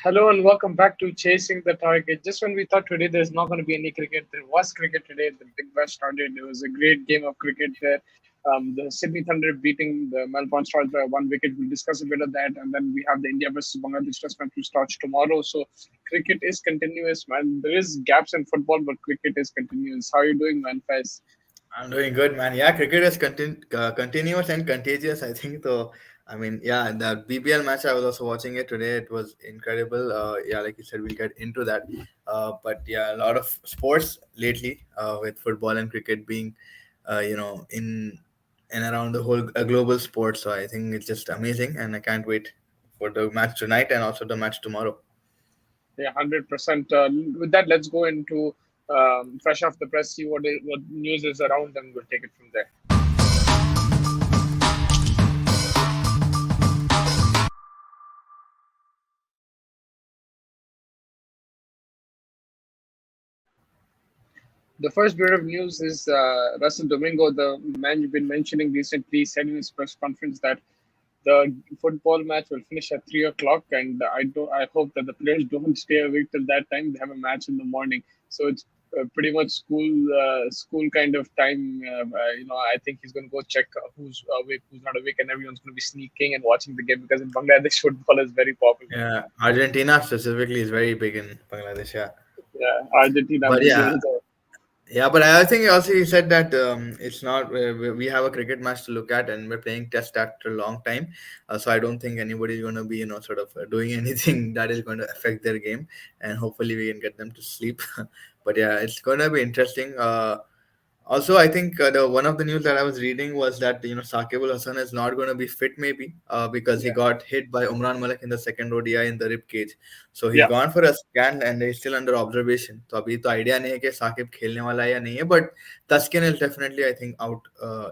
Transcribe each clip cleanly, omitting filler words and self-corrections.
Hello and welcome back to Chasing the Target. Just when we thought today there's not going to be any cricket, there was cricket today. The Big Bash started. It was a great game of cricket there. The Sydney Thunder beating the Melbourne Stars by 1 wicket. We'll discuss a bit of that. And then we have the India versus Bangladesh Test match which starts tomorrow. So cricket is continuous, man. There is gaps in football, but cricket is continuous. How are you doing, man, Faiz? I'm doing good, man. Yeah, cricket is continuous and contagious. I think so. I mean, yeah, the BBL match I was also watching it today. It was incredible. Yeah, like you said, we'll get into that. But yeah, a lot of sports lately, with football and cricket being, in and around the whole global sport. So I think it's just amazing, and I can't wait for the match tonight and also the match tomorrow. Yeah, 100%. With that, let's go into fresh off the press, see what news is around, and we'll take it from there. The first bit of news is Russell Domingo, the man you've been mentioning recently, said in his press conference that the football match will finish at 3 o'clock, and I hope that the players don't stay awake till that time. They have a match in the morning, so it's pretty much school kind of time. I think he's going to go check who's awake, who's not awake, and everyone's going to be sneaking and watching the game because in Bangladesh football is very popular. Yeah, Argentina specifically is very big in Bangladesh. Yeah, Yeah, Argentina, but yeah, Brazil. So yeah, but I think also he said that it's not. We have a cricket match to look at, and we're playing test after a long time. So I don't think anybody's going to be, sort of doing anything that is going to affect their game, and hopefully we can get them to sleep. But yeah, it's going to be interesting. Also, I think the one of the news that I was reading was that Saqib Al Hasan is not going to be fit, maybe because he yeah, got hit by Umran Malik in the second ODI in the rib cage. So he's yeah, gone for a scan and he's still under observation. So अभी तो idea नहीं है कि साकिब खेलने वाला है या नहीं है, but Taskin is definitely, I think, out.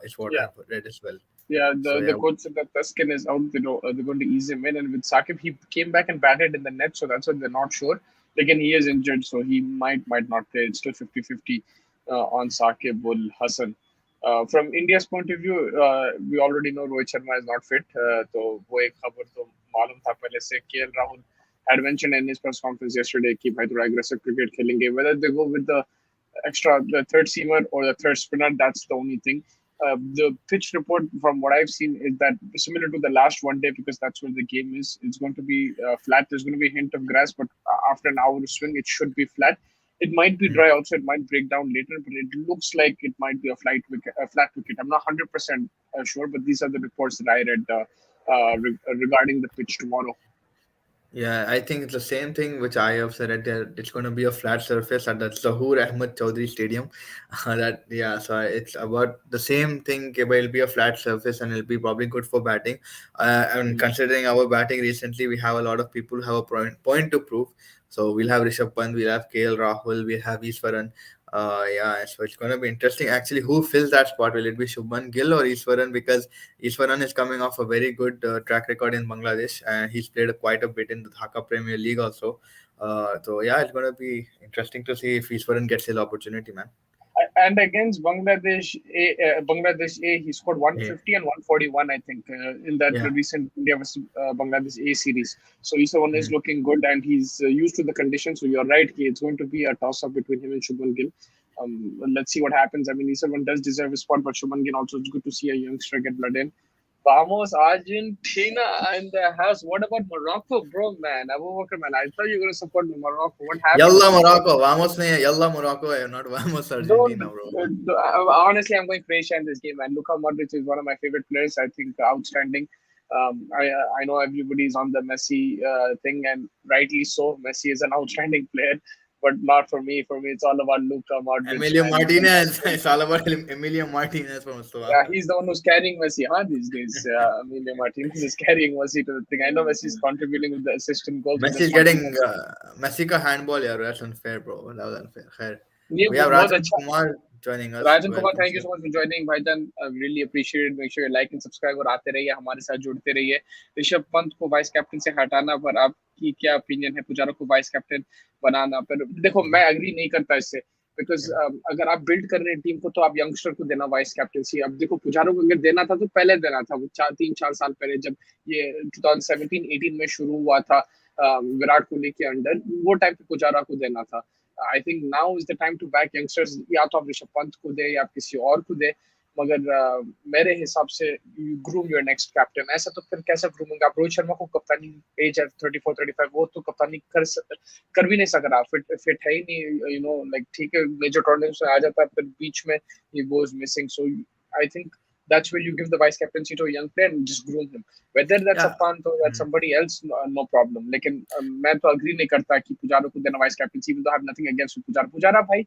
Is what yeah. I've read as well. Yeah, So the yeah, coach said that Tuscan is out. They're going to ease him in, and with Sakib, he came back and batted in the net, so that's why they're not sure. Again, he is injured, so he might not play. It's still 50-50 on Sakib ul Hassan. From India's point of view, we already know Rohit Sharma is not fit. तो वो एक खबर तो मालूम था पहले से. KL Rahul had mentioned in his press conference yesterday कि भाई थोड़ा aggressive cricket खेलेंगे. Whether they go with the third seamer or the third spinner, that's the only thing. The pitch report, from what I've seen, is that similar to the last one day, because that's where the game is. It's going to be flat. There's going to be a hint of grass, but after an hour of swing, it should be flat. It might be dry also. It might break down later, but it looks like it might be a flat wicket. I'm not 100% sure, but these are the reports that I read regarding the pitch tomorrow. yeah, I think it's the same thing which I have said that it's going to be a flat surface at the Zahoor Ahmed Chaudhry Stadium. That yeah, so it's about the same thing. But it'll be a flat surface and it'll be probably good for batting. And Mm. considering our batting recently, we have a lot of people who have a point to prove. So we'll have Rishabh Pant, we'll have KL Rahul, we'll have Iswaran. Yeah, so it's going to be interesting. Actually, who fills that spot? Will it be Shubman Gill or Iswaran? Because Iswaran is coming off a very good track record in Bangladesh, and he's played quite a bit in the Dhaka Premier League also. So yeah, it's going to be interesting to see if Iswaran gets his opportunity, man. And against Bangladesh A, he scored Yeah, 150 and 141, I think, in that yeah. recent India versus Bangladesh A series. So Isawan is Mm. looking good, and he's used to the conditions. So you're right, it's going to be a toss-up between him and Shubman Gill. Let's see what happens. I mean, Isawan does deserve a spot, but Shubman Gill also, it's good to see a youngster get blood in. Vamos, Argentina in the house. What about Morocco, bro, man? Abu Bakr, man. I thought you were going to support Morocco. What happened Yalla to you? Morocco, vamos नहीं है, Yalla Morocco है, not vamos Don't. Argentina, bro. Honestly, I'm going Croatia in this game, and Luka Modric is one of my favorite players. I think outstanding. I know everybody's on the Messi thing, and rightly so. Messi is an outstanding player, but not for me. For me, it's all about Luka Modric, Emilio man. Martinez, it's all about Emilio Martinez from Yeah, Slovakia. he's the one who's carrying Messi, huh? These days, Emilio Martinez is carrying Messi to the thing. I know Messi is contributing with the assist and goals, but Messi there's is something getting else. Messi ka handball, yeah, that's unfair, bro. That was unfair. Khair. ये We have बहुत Rajan अच्छा. Kumar joining us. Rajan Kumar, Welcome, thank you sir. So much for joining भाईजान. Really appreciated. Make sure like and subscribe और आते रहिए, हमारे साथ जुड़ते रहिए. ऋषभ पंत को वाइस कैप्टन से हटाना पर आपकी क्या ओपिनियन है? पुजारा को वाइस कैप्टन बनाना पर देखो, मैं एग्री नहीं करता इससे. Because Yeah. अगर आप बिल्ड कर रहे हैं टीम को, तो आप यंगस्टर को देना वाइस कैप्टनसी. अब देखो, पुजारा को अगर देना था तो पहले देना था, वो 3-4 साल पहले, जब ये 2017-18 में शुरू हुआ था. विराट कोहली के अंडर, वो टाइम पे पुजारा को देना था। I think now is the time to back youngsters, या तो आप ऋषभ पंत को दे या आप किसी और को दे, मगर मेरे हिसाब से you groom your next captain. ऐसा तो फिर कैसे ग्रूमिंग, आप रोहित शर्मा को कप्तानी, एज है 34 35, वो तो कप्तानी कर भी नहीं सक रहा, फिट फिट है ही नहीं, लाइक ठीक है मेजर टूर्नामेंट्स में आ जाता है, फिर बीच में he goes missing. So I think that's where you give the vice captaincy to a young player and just groom him. Whether that's a Yeah. Pant or that's Mhm. somebody else, no problem. लेकिन मैं तो agree नहीं करता कि पुजारा को देना vice captaincy, even though I have nothing against Pujara भाई,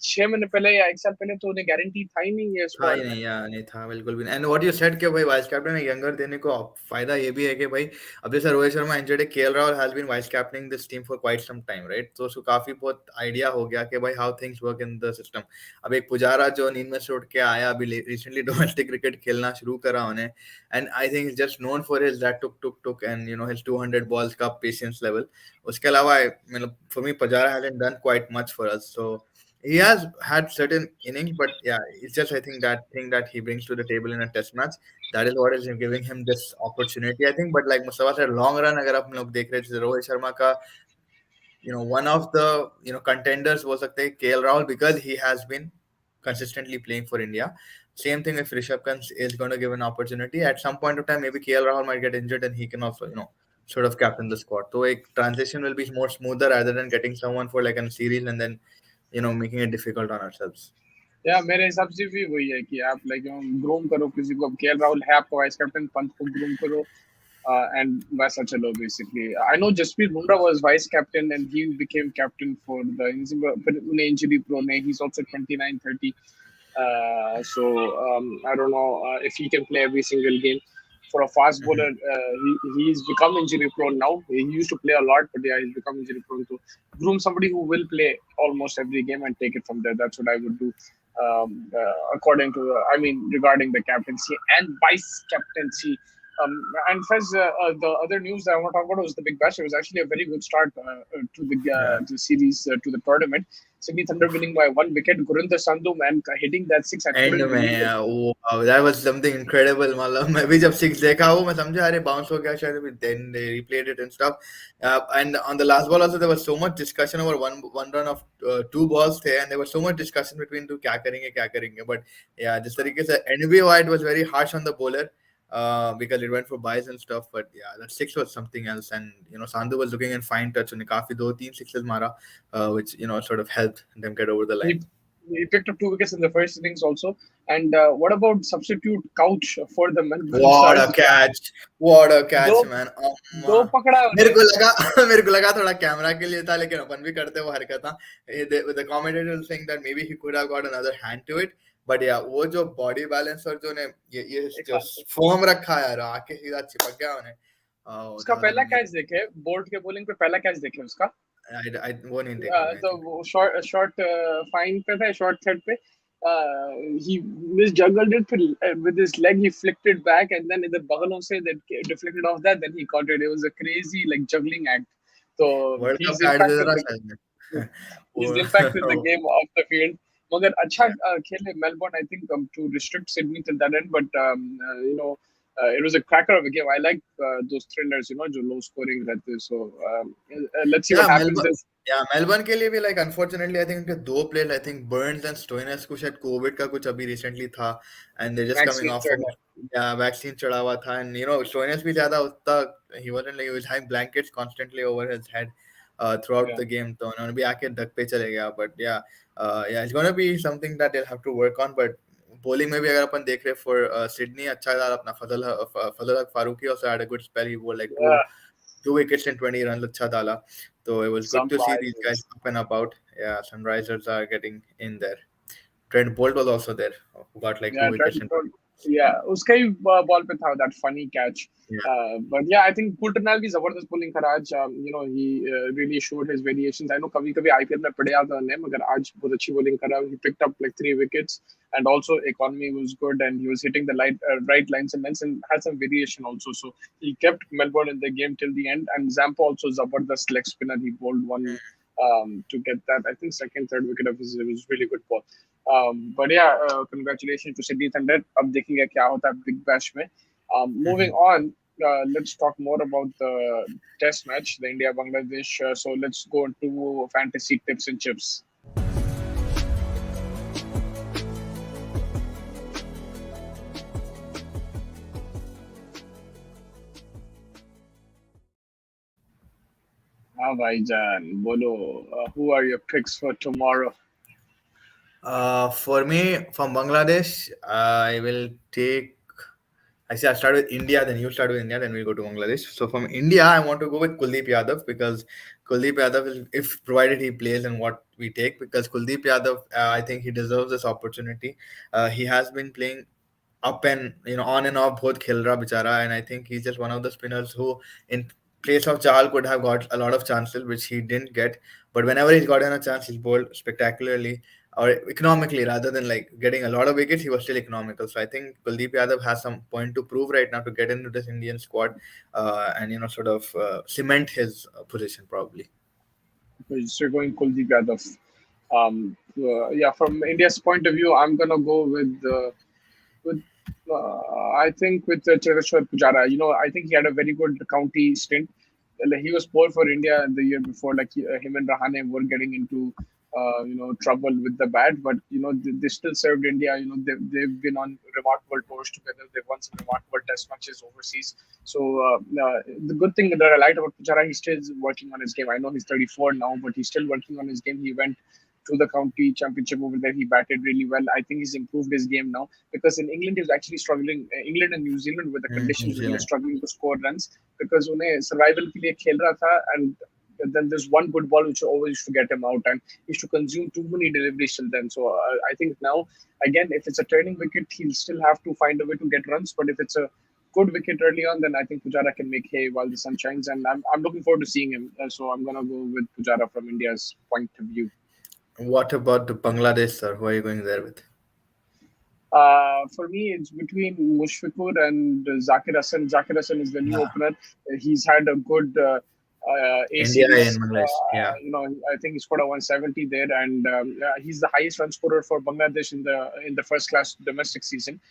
6 महीने पहले या 1 साल पहले तो उन्हें गारंटी था ही नहीं ये था ही स्क्वाड में। नहीं यार, नहीं था बिल्कुल भी नहीं। एंड व्हाट यू सेड कि भाई वाइस कैप्टन है यंगर देने को फायदा ये भी है कि भाई अब जैसे रोहित शर्मा इंजर्ड है, KL Rahul has been vice captaining this team for quite some time, right? तो उसको काफी बहुत आइडिया हो गया कि भाई how things work in the system. अब एक पुजारा जो नींद में से उठ के आया, अभी रिसेंटली डोमेस्टिक क्रिकेट खेलना शुरू करा उन्हें, and I think just known for his that took took took and his 200 balls का पेशेंस लेवल। उसके अलावा मतलब for me Pujara hasn't done quite much for us, so he has had certain innings, but yeah, it's just I think that thing that he brings to the table in a test match, that is what is giving him this opportunity, I think. But like Mustafa said, long run, अगर आप लोग देख रहे थे रोहित शर्मा का, one of the contenders was सकते हैं KL Rahul, because he has been consistently playing for India. Same thing if Rishabh Pant is going to give an opportunity at some point of time, maybe KL Rahul might get injured and he can also sort of captain the squad. So a transition will be more smoother rather than getting someone for like a series and then making it difficult on ourselves. या मेरे हिसाब से भी वही है कि आप like groom करो किसी को। अब केएल राहुल है आपका वाइस कैप्टन, पंत को ग्रूम करो एंड वैसा चलो basically. I know Jasprit Bumrah was vice captain and he became captain for the, फिर उन्हें इंजरी प्रोन है, he is also 29 30। I don't know if he can play every single game. For a fast bowler, Mhm. he's become injury prone now. He used to play a lot, but yeah, he's become injury prone. To groom somebody who will play almost every game and take it from there. That's what I would do. According to, regarding the captaincy and vice captaincy. And Fez, the other news that I want to talk about was the Big Bash. It was actually a very good start Yeah. to the series, to the tournament. Sydney Thunder winning by 1 wicket. Gurinder Sandhu, man, hitting that six. I and couldn't believe it. में wow, that was something incredible, मतलब मैं भी जब six देखा वो मैं समझा अरे बाउंस हो गया शायद, then they replayed it and stuff, and on the last ball also there was so much discussion over one run of two balls थे, and there was so much discussion between two क्या करेंगे, but yeah, जिस तरीके से NBA wide was very harsh on the bowler, because it went for buys and stuff, but yeah, that six was something else, and Sandhu was looking in fine touch, उन्हें काफी 2-3 sixes मारा, which sort of helped them get over the line. He, he picked up 2 wickets in the first innings also. And what about substitute Couch for the Melbourne What a Stars? catch! What a दो catch, man! दो पकड़ा मेरे उन्हें। को लगा मेरे को लगा थोड़ा कैमरा के लिए था, लेकिन अपन भी करते वो हरकत था। The commentator was saying that maybe he could have got another hand to it, but yeah, वो जो body balance और जो ने ये एक जो हाथ से। फॉर्म रखा है यार, आके सीधा चिपक गया उन्हें। Oh, उसका that was पहला amazing. कैच देखे, बोल्ट के बॉलिंग पे पहला कैच देखे उसका। वो नहीं देखा मैं, I तो think. वो शॉर्ट शॉर्ट फाइन पे था, शॉर्ट थर्ड पे। he misjuggled it, with his leg he flicked it back, and then इधर बगलों से that deflected off that, then he caught it. It was a crazy like juggling act. So world cup he's का add दे impacted रहा the शायद में। he's impacted the वो game off the field. मगर अच्छा खेले Melbourne, I think, to restrict Sydney till that end, but it was a cracker of a game. I like those thrillers, जो low scoring रहते. So let's see yeah what happens. Melbourne, This yeah Melbourne के लिए भी like unfortunately I think उनके दो players, I think Burns and Stoinis को शायद Covid का कुछ अभी रिसेंटली था, and they just coming vaccine off चढ़ा. या वैक्सीन चढ़ा हुआ था, एंड स्टोइनस भी ज्यादा उतना he wasn't like he was having blankets constantly over his head through out Yeah. The game, तो उन्होंने भी आके ढक पे चले गया, but yeah yeah it's gonna be something that they have to work on, but bowling में भी अगर अपन देख रहे फॉर सिडनी अच्छा था अपना फजल हक Farooqui also had a good spell, he bowled like Yeah. two wickets and 20 runs अच्छा डाला, so it was good to see these guys Sunrisers. up and about. Yeah, Sunrisers are getting in there. Trent Bolt was also there, who got like two Yeah, wickets and yeah, उसका ही ball पे था that funny catch. yeah. But yeah, I think Coulter भी जबरदस्त bowling करा आज. He really showed his variations. I know कभी कभी IPL में पड़ जाता है, मगर आज बहुत अच्छी bowling करा. He picked up like 3 wickets, and also economy was good, and he was hitting the right lines and lengths, and had some variation also. So he kept Melbourne in the game till the end. And Zampa also जबरदस्त leg spinner. He bowled one to get that. I think second, third wicket of his. It was really good ball. But yeah, congratulations to Sydney Thunder. अब देखेंगे क्या होता है big bash में. Moving on. let's talk more about the test match, the India Bangladesh. So let's go into fantasy tips and chips. Ah, Bhaijan, bolo. Who are your picks for tomorrow? For me, from Bangladesh, I will take. I say I start with India, then you start with India, then we'll go to Bangladesh. So from India, I want to go with Kuldeep Yadav because Kuldeep Yadav, is, if provided he plays and what we take, because Kuldeep Yadav, I think he deserves this opportunity. He has been playing up and on and off both Khilra Bichara, and I think he's just one of the spinners who, in place of Chahal, could have got a lot of chances which he didn't get. But whenever he's gotten a chance, he's bowled spectacularly or economically rather than like getting a lot of wickets. He was still economical. So I think Kuldeep Yadav has some point to prove right now to get into this Indian squad and sort of cement his position probably. So you're going Kuldeep Yadav. Yeah, from India's point of view, I'm gonna go with I think with Cheteshwar Pujara. I think he had a very good county stint. Like, he was poor for India the year before. Like him and Rahane were getting into trouble with the bat, but they still served India. They've been on remarkable tours together. They've won some remarkable test matches overseas. So the good thing that I liked about Pujara, he's still working on his game. I know he's 34 now, but he's still working on his game. He went to the county championship over there. He batted really well. I think he's improved his game now because in England he was actually struggling. England and New Zealand with the New conditions, he was Zealand. struggling to score runs because उन्हें survival के लिए खेल रहा था, and then there's one good ball which always used to get him out, and he used to consume too many deliveries till then. So I think now, again, if it's a turning wicket, he'll still have to find a way to get runs. But if it's a good wicket early on, then I think Pujara can make hay while the sun shines, and I'm looking forward to seeing him. So I'm gonna go with Pujara from India's point of view. What about the Bangladesh, sir? Who are you going there with? For me, it's between Mushfiqur and Zakir Hassan. Zakir Hassan is the new Yeah. opener. He's had a good A India series. and Bangladesh. Yeah. I think he scored a 170 there, and he's the highest run scorer for Bangladesh in the first class domestic season.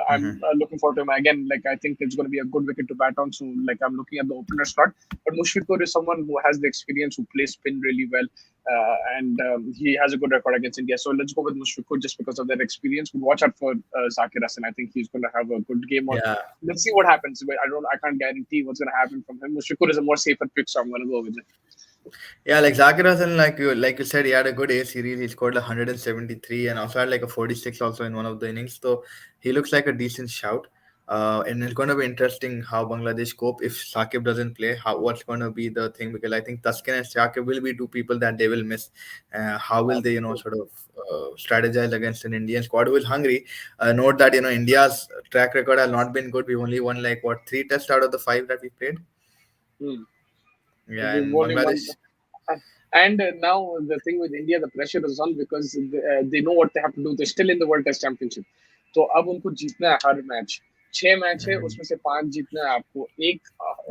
I'm Hmm. looking forward to him again. Like, I think it's going to be a good wicket to bat on. So like, I'm looking at the opener slot. But Mushfiqur is someone who has the experience, who plays spin really well, and he has a good record against India. So let's go with Mushfiqur just because of their experience. But watch out for Zakir Hassan. I think he's going to have a good game. Or Yeah. let's see what happens. But I can't guarantee what's going to happen from him. Mushfiqur is a more safer pick, so I'm going to go with it. Yeah, like Zakir Hasan, like you said, he had a good A series. He scored 173 and also had like a 46 also in one of the innings. So he looks like a decent shout. And it's going to be interesting how Bangladesh cope if Sakib doesn't play. How what's going to be the thing, because I think Tuscan and Sakib will be two people that they will miss. How will they sort of strategize against an Indian squad who is hungry? Note that India's track record has not been good. We only won like what, three tests out of the five that we played. Hmm. Yeah, We've and only won. Bangladesh. And now the thing with India, the pressure is on because they know what they have to do. They're still in the World Test Championship. तो अब उनको जीतना है हर match. 6 match है, Mhm. उसमें से 5 जीतना है आपको. एक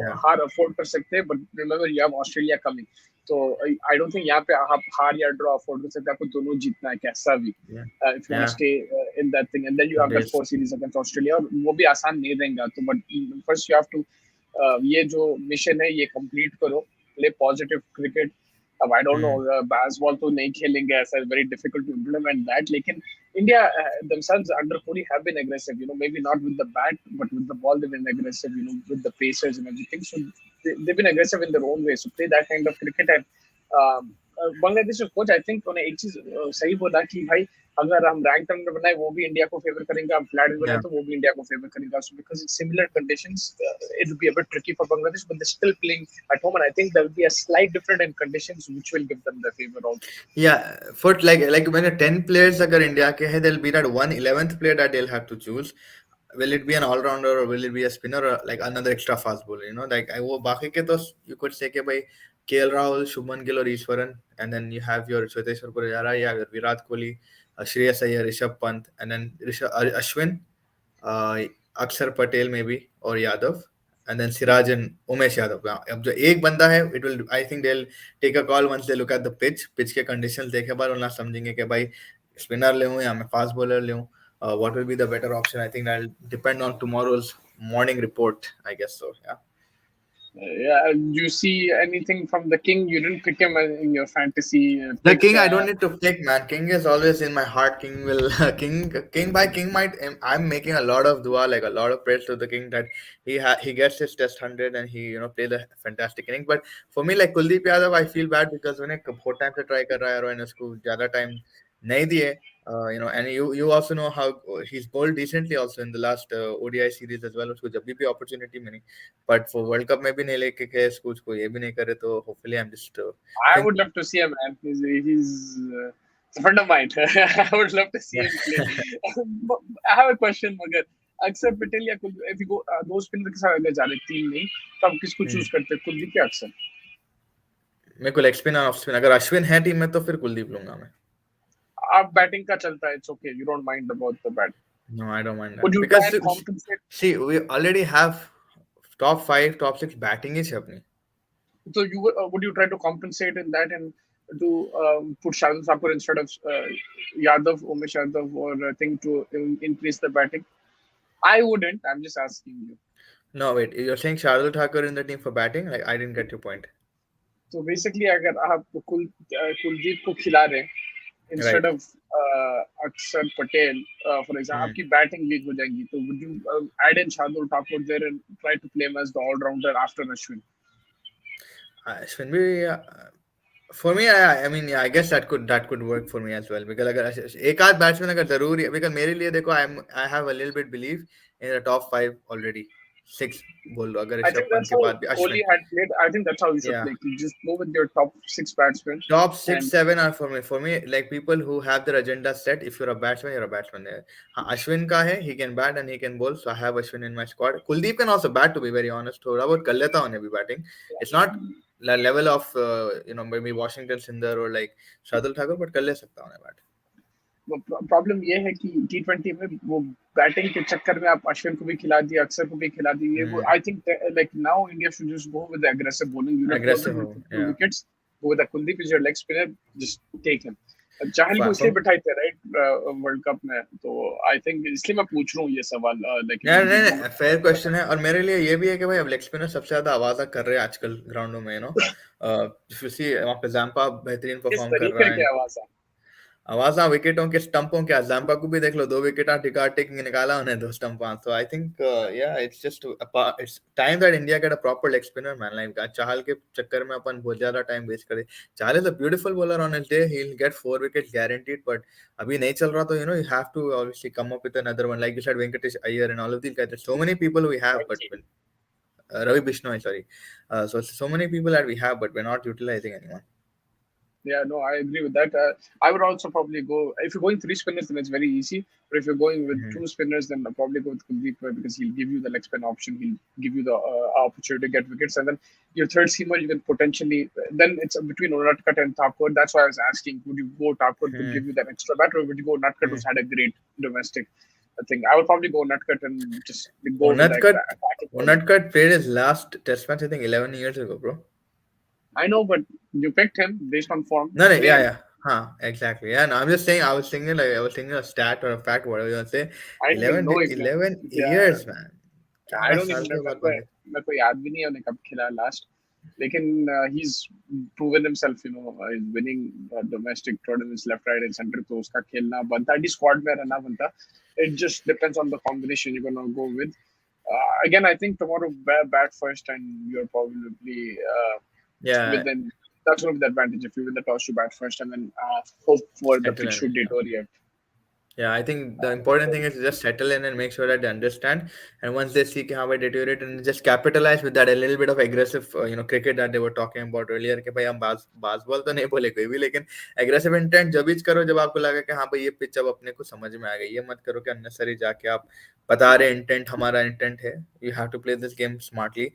Yeah, हार अफोर्ड कर सकते हैं, but remember you have Australia coming. तो I don't think यहाँ पे आप हार या ड्रॉ अफोर्ड कर सकते हैं. आपको दोनों जीतना है कैसा भी. yeah, If you want to yeah. stay in that thing, and then you have that There's 4 series against Australia, और वो भी आसान नहीं रहेगा. तो but first you have to ये जो मिशन है ये कंप्लीट करो. Play positive cricket. अब I don't know, mm, basketball तो नहीं खेलेंगे ऐसा, very difficult to implement that. लेकिन India themselves under Kohli have been aggressive. Maybe not with the bat, but with the ball they've been aggressive. With the pacers and everything. So they've been aggressive in their own way. So play that kind of cricket. And Bangladesh coach I think उन्हें एक चीज सही बोला कि भाई अगर हम rank Turner बनाए वो भी इंडिया को फेवर करेंगे, हम फ्लैट बनाए yeah. तो वो भी इंडिया को फेवर करेगा. So because it's similar conditions, it will be a bit tricky for Bangladesh, but they're still playing at home, and I think there will be a slight difference in conditions which will give them the favor also. Yeah, for like when a 10 players agar India ke hai, there'll be that one 11th player that they'll have to choose. Will it be an all-rounder or will it be a spinner or like another extra fast bowler? Like I wo baki ke to you could say ke bhai KL Rahul, Shubman Gill or Ishwaran, and then you have your Cheteshwar Pujara, yeah, your Virat Kohli, Shreyas Iyer, Rishabh Pant, and then Ashwin, uh, Akshar Patel maybe or Yadav, and then Siraj and Umesh Yadav. Now, अब जो एक बंदा है, it will I think they'll take a call once they look at the pitch के conditions देखे बाद उन्हें समझेंगे कि भाई spinner ले हूँ या मैं fast bowler ले हूँ. What will be the better option? I think that'll depend on tomorrow's morning report, I guess so. Yeah. Yeah, do you see anything from the king? You didn't pick him in your fantasy The pick. king, I don't need to pick, man. King is always in my heart. King will, king by king might. I'm making a lot of dua, like a lot of prayers to the king that he gets his test 100 and he played a fantastic inning. But for me, like Kuldeep Yadav, I feel bad because when I बहुत time से try कर रहा है और मैंने उसको ज़्यादा time नहीं दिए. And you also know how he's bowled decently also in the last ODI series as well. उसको जब भी opportunity milli, but for World Cup में भी नहीं लेके गए उसको ये भी नहीं करे तो hopefully I'm just I think. would love to see him, man. He's a friend of mine. I would love to see him play. But I have a question, मगर अक्सर पटेल या if you go दो spinner के साथ अगर जा रहे तीन नहीं तो आप किसको चूज करते हैं कुलदीप या अक्सर मेरे को लेग स्पिन और ऑफ स्पिन अगर अश्विन है टीम में तो फिर कुलदीप लूंगा मैं. आप बैटिंग का चलता है it's okay you don't mind about the bat No, I don't mind would that you try because and compensate see we already have top 5 top 6 batting ही है अपनी. so you would you try to compensate in that and to put Shardul Thakur instead of Yadav Umesh Yadav or thing to increase the batting I wouldn't I'm just asking you No, wait, you're saying Shardul Thakur in the team for batting? Like I didn't get your point. तो basically अगर आप कुलदीप को खिला रहे हैं Right. Instead of Axar Patel for example Hmm. आपकी batting weak हो जाएगी तो would you add in Shardul Thakur there and try to play him as the allrounder after Ashwin Ashwin भी for me I mean yeah I guess that could work for me as well because अगर एक आध batsman अगर जरूरी है because मेरे लिए देखो I have a little bit belief in the top 5 already 6 बोल लो अगर I Rishabh think Pant that's के how बाद भी Kohli Ashwin. had played. I think that's how you should Yeah. play. You just go with your top six batsmen Top six, and seven are for me. For me, like people who have their agenda set. If you're a batsman, you're a batsman. हाँ, Ashwin का है, he can bat and he can bowl. So I have Ashwin in my squad. Kuldeep can also bat, to be very honest. थोड़ा बहुत कर लेता हूँ उन्हें भी batting. It's not the level of maybe Washington Sundar or like Shardul Thakur, but कर ले सकता हूँ उन्हें bat. प्रॉब्लम ये है कि T20 में वो बैटिंग के चक्कर में आप अश्विन को भी खिला दिए अक्षर को भी खिला दिए वो Hmm. I think like now India should just go with aggressive bowling unit Aggressive with हो, 2 yeah. Wickets go with Kuldeep is your leg spinner just take him Chahal को इसलिए For बिठाए थे राइट वर्ल्ड कप में तो आई थिंक इसलिए मैं पूछ रहा हूँ ये सवाल लाइक यार वुड यू नहीं गो नहीं फेयर क्वेश्चन है और मेरे लिए ये भी है कि भाई अब लेग स्पिनर सबसे ज्यादा आवाजा कर रहे हैं आजकल ग्राउंडों में इफ यू सी वहाँ पे जैम्पा बेहतरीन किस परफॉर्म कर रहा तरीके है. की आवाज है आवाजा विकेटों के स्टंपों के जैम्पा को भी देख लो 2 विकेट टिका टिक निकाला उन्हें 2 stump. So I think yeah it's just it's time that India get a proper leg spinner man like चाहल के चक्कर में अपन बहुत ज्यादा टाइम वेस्ट करे. चाहल is a beautiful bowler on his day he'll get 4 wickets guaranteed but अभी नहीं चल रहा तो you have to obviously come up with another one like you said Venkatesh Iyer and all of these guys there's so many people we have but when, Ravi Bishnoi sorry so many people that we have but we're not utilizing anyone. Yeah, no, I agree with that. I would also probably go if you're going three spinners, then it's very easy. But if you're going with Hmm. two spinners, then I'll probably go with Kuldeep because he'll give you the leg spin option. He'll give you the opportunity to get wickets, and then your third seamer you can potentially. Then it's between Unatkat and Thakur. That's why I was asking: would you go Thakur to Hmm. give you that extra bat, or would you go Nutkat Hmm. who's had a great domestic thing? I would probably go Nutkat and just go with that Unatkat attacking bowling. Unatkat played his last test match I think 11 years ago bro. I know, but you picked him based on form. No, no, Play yeah, him. yeah. Huh, exactly. Yeah, no, I'm just saying, I was thinking a stat or a fact, whatever you want to say. I don't even 11, know if 11 yeah, years, man. I 11 don't even साल know के मेरे बाद को बंदे. मेरे को याद भी नहीं है उन्हें कब खेला लास्ट लेकिन he's proven himself he's winning domestic tournaments left right and center तो उसका खेलना बनता है स्क्वाड में रहना बनता it just depends on the combination you're gonna go with again I think tomorrow bat first and you're probably Yeah, within that's gonna be the advantage if you win the toss you bat first and then hope for the settle pitch in. to Yeah. deteriorate Yeah, I think the important thing is to just settle in and make sure that they understand. And once they see how I deteriorate and just capitalize with that a little bit of aggressive, cricket that they were talking about earlier. कि भाई हम बाज ball तो नहीं बोले कोई भी लेकिन aggressive intent जब भी करो जब आपको लगा कि हाँ भाई ये पिच अब अपने को समझ में आ गई ये मत करो कि unnecessary जाके आप बता रहे intent हमारा intent है. You have to play this game smartly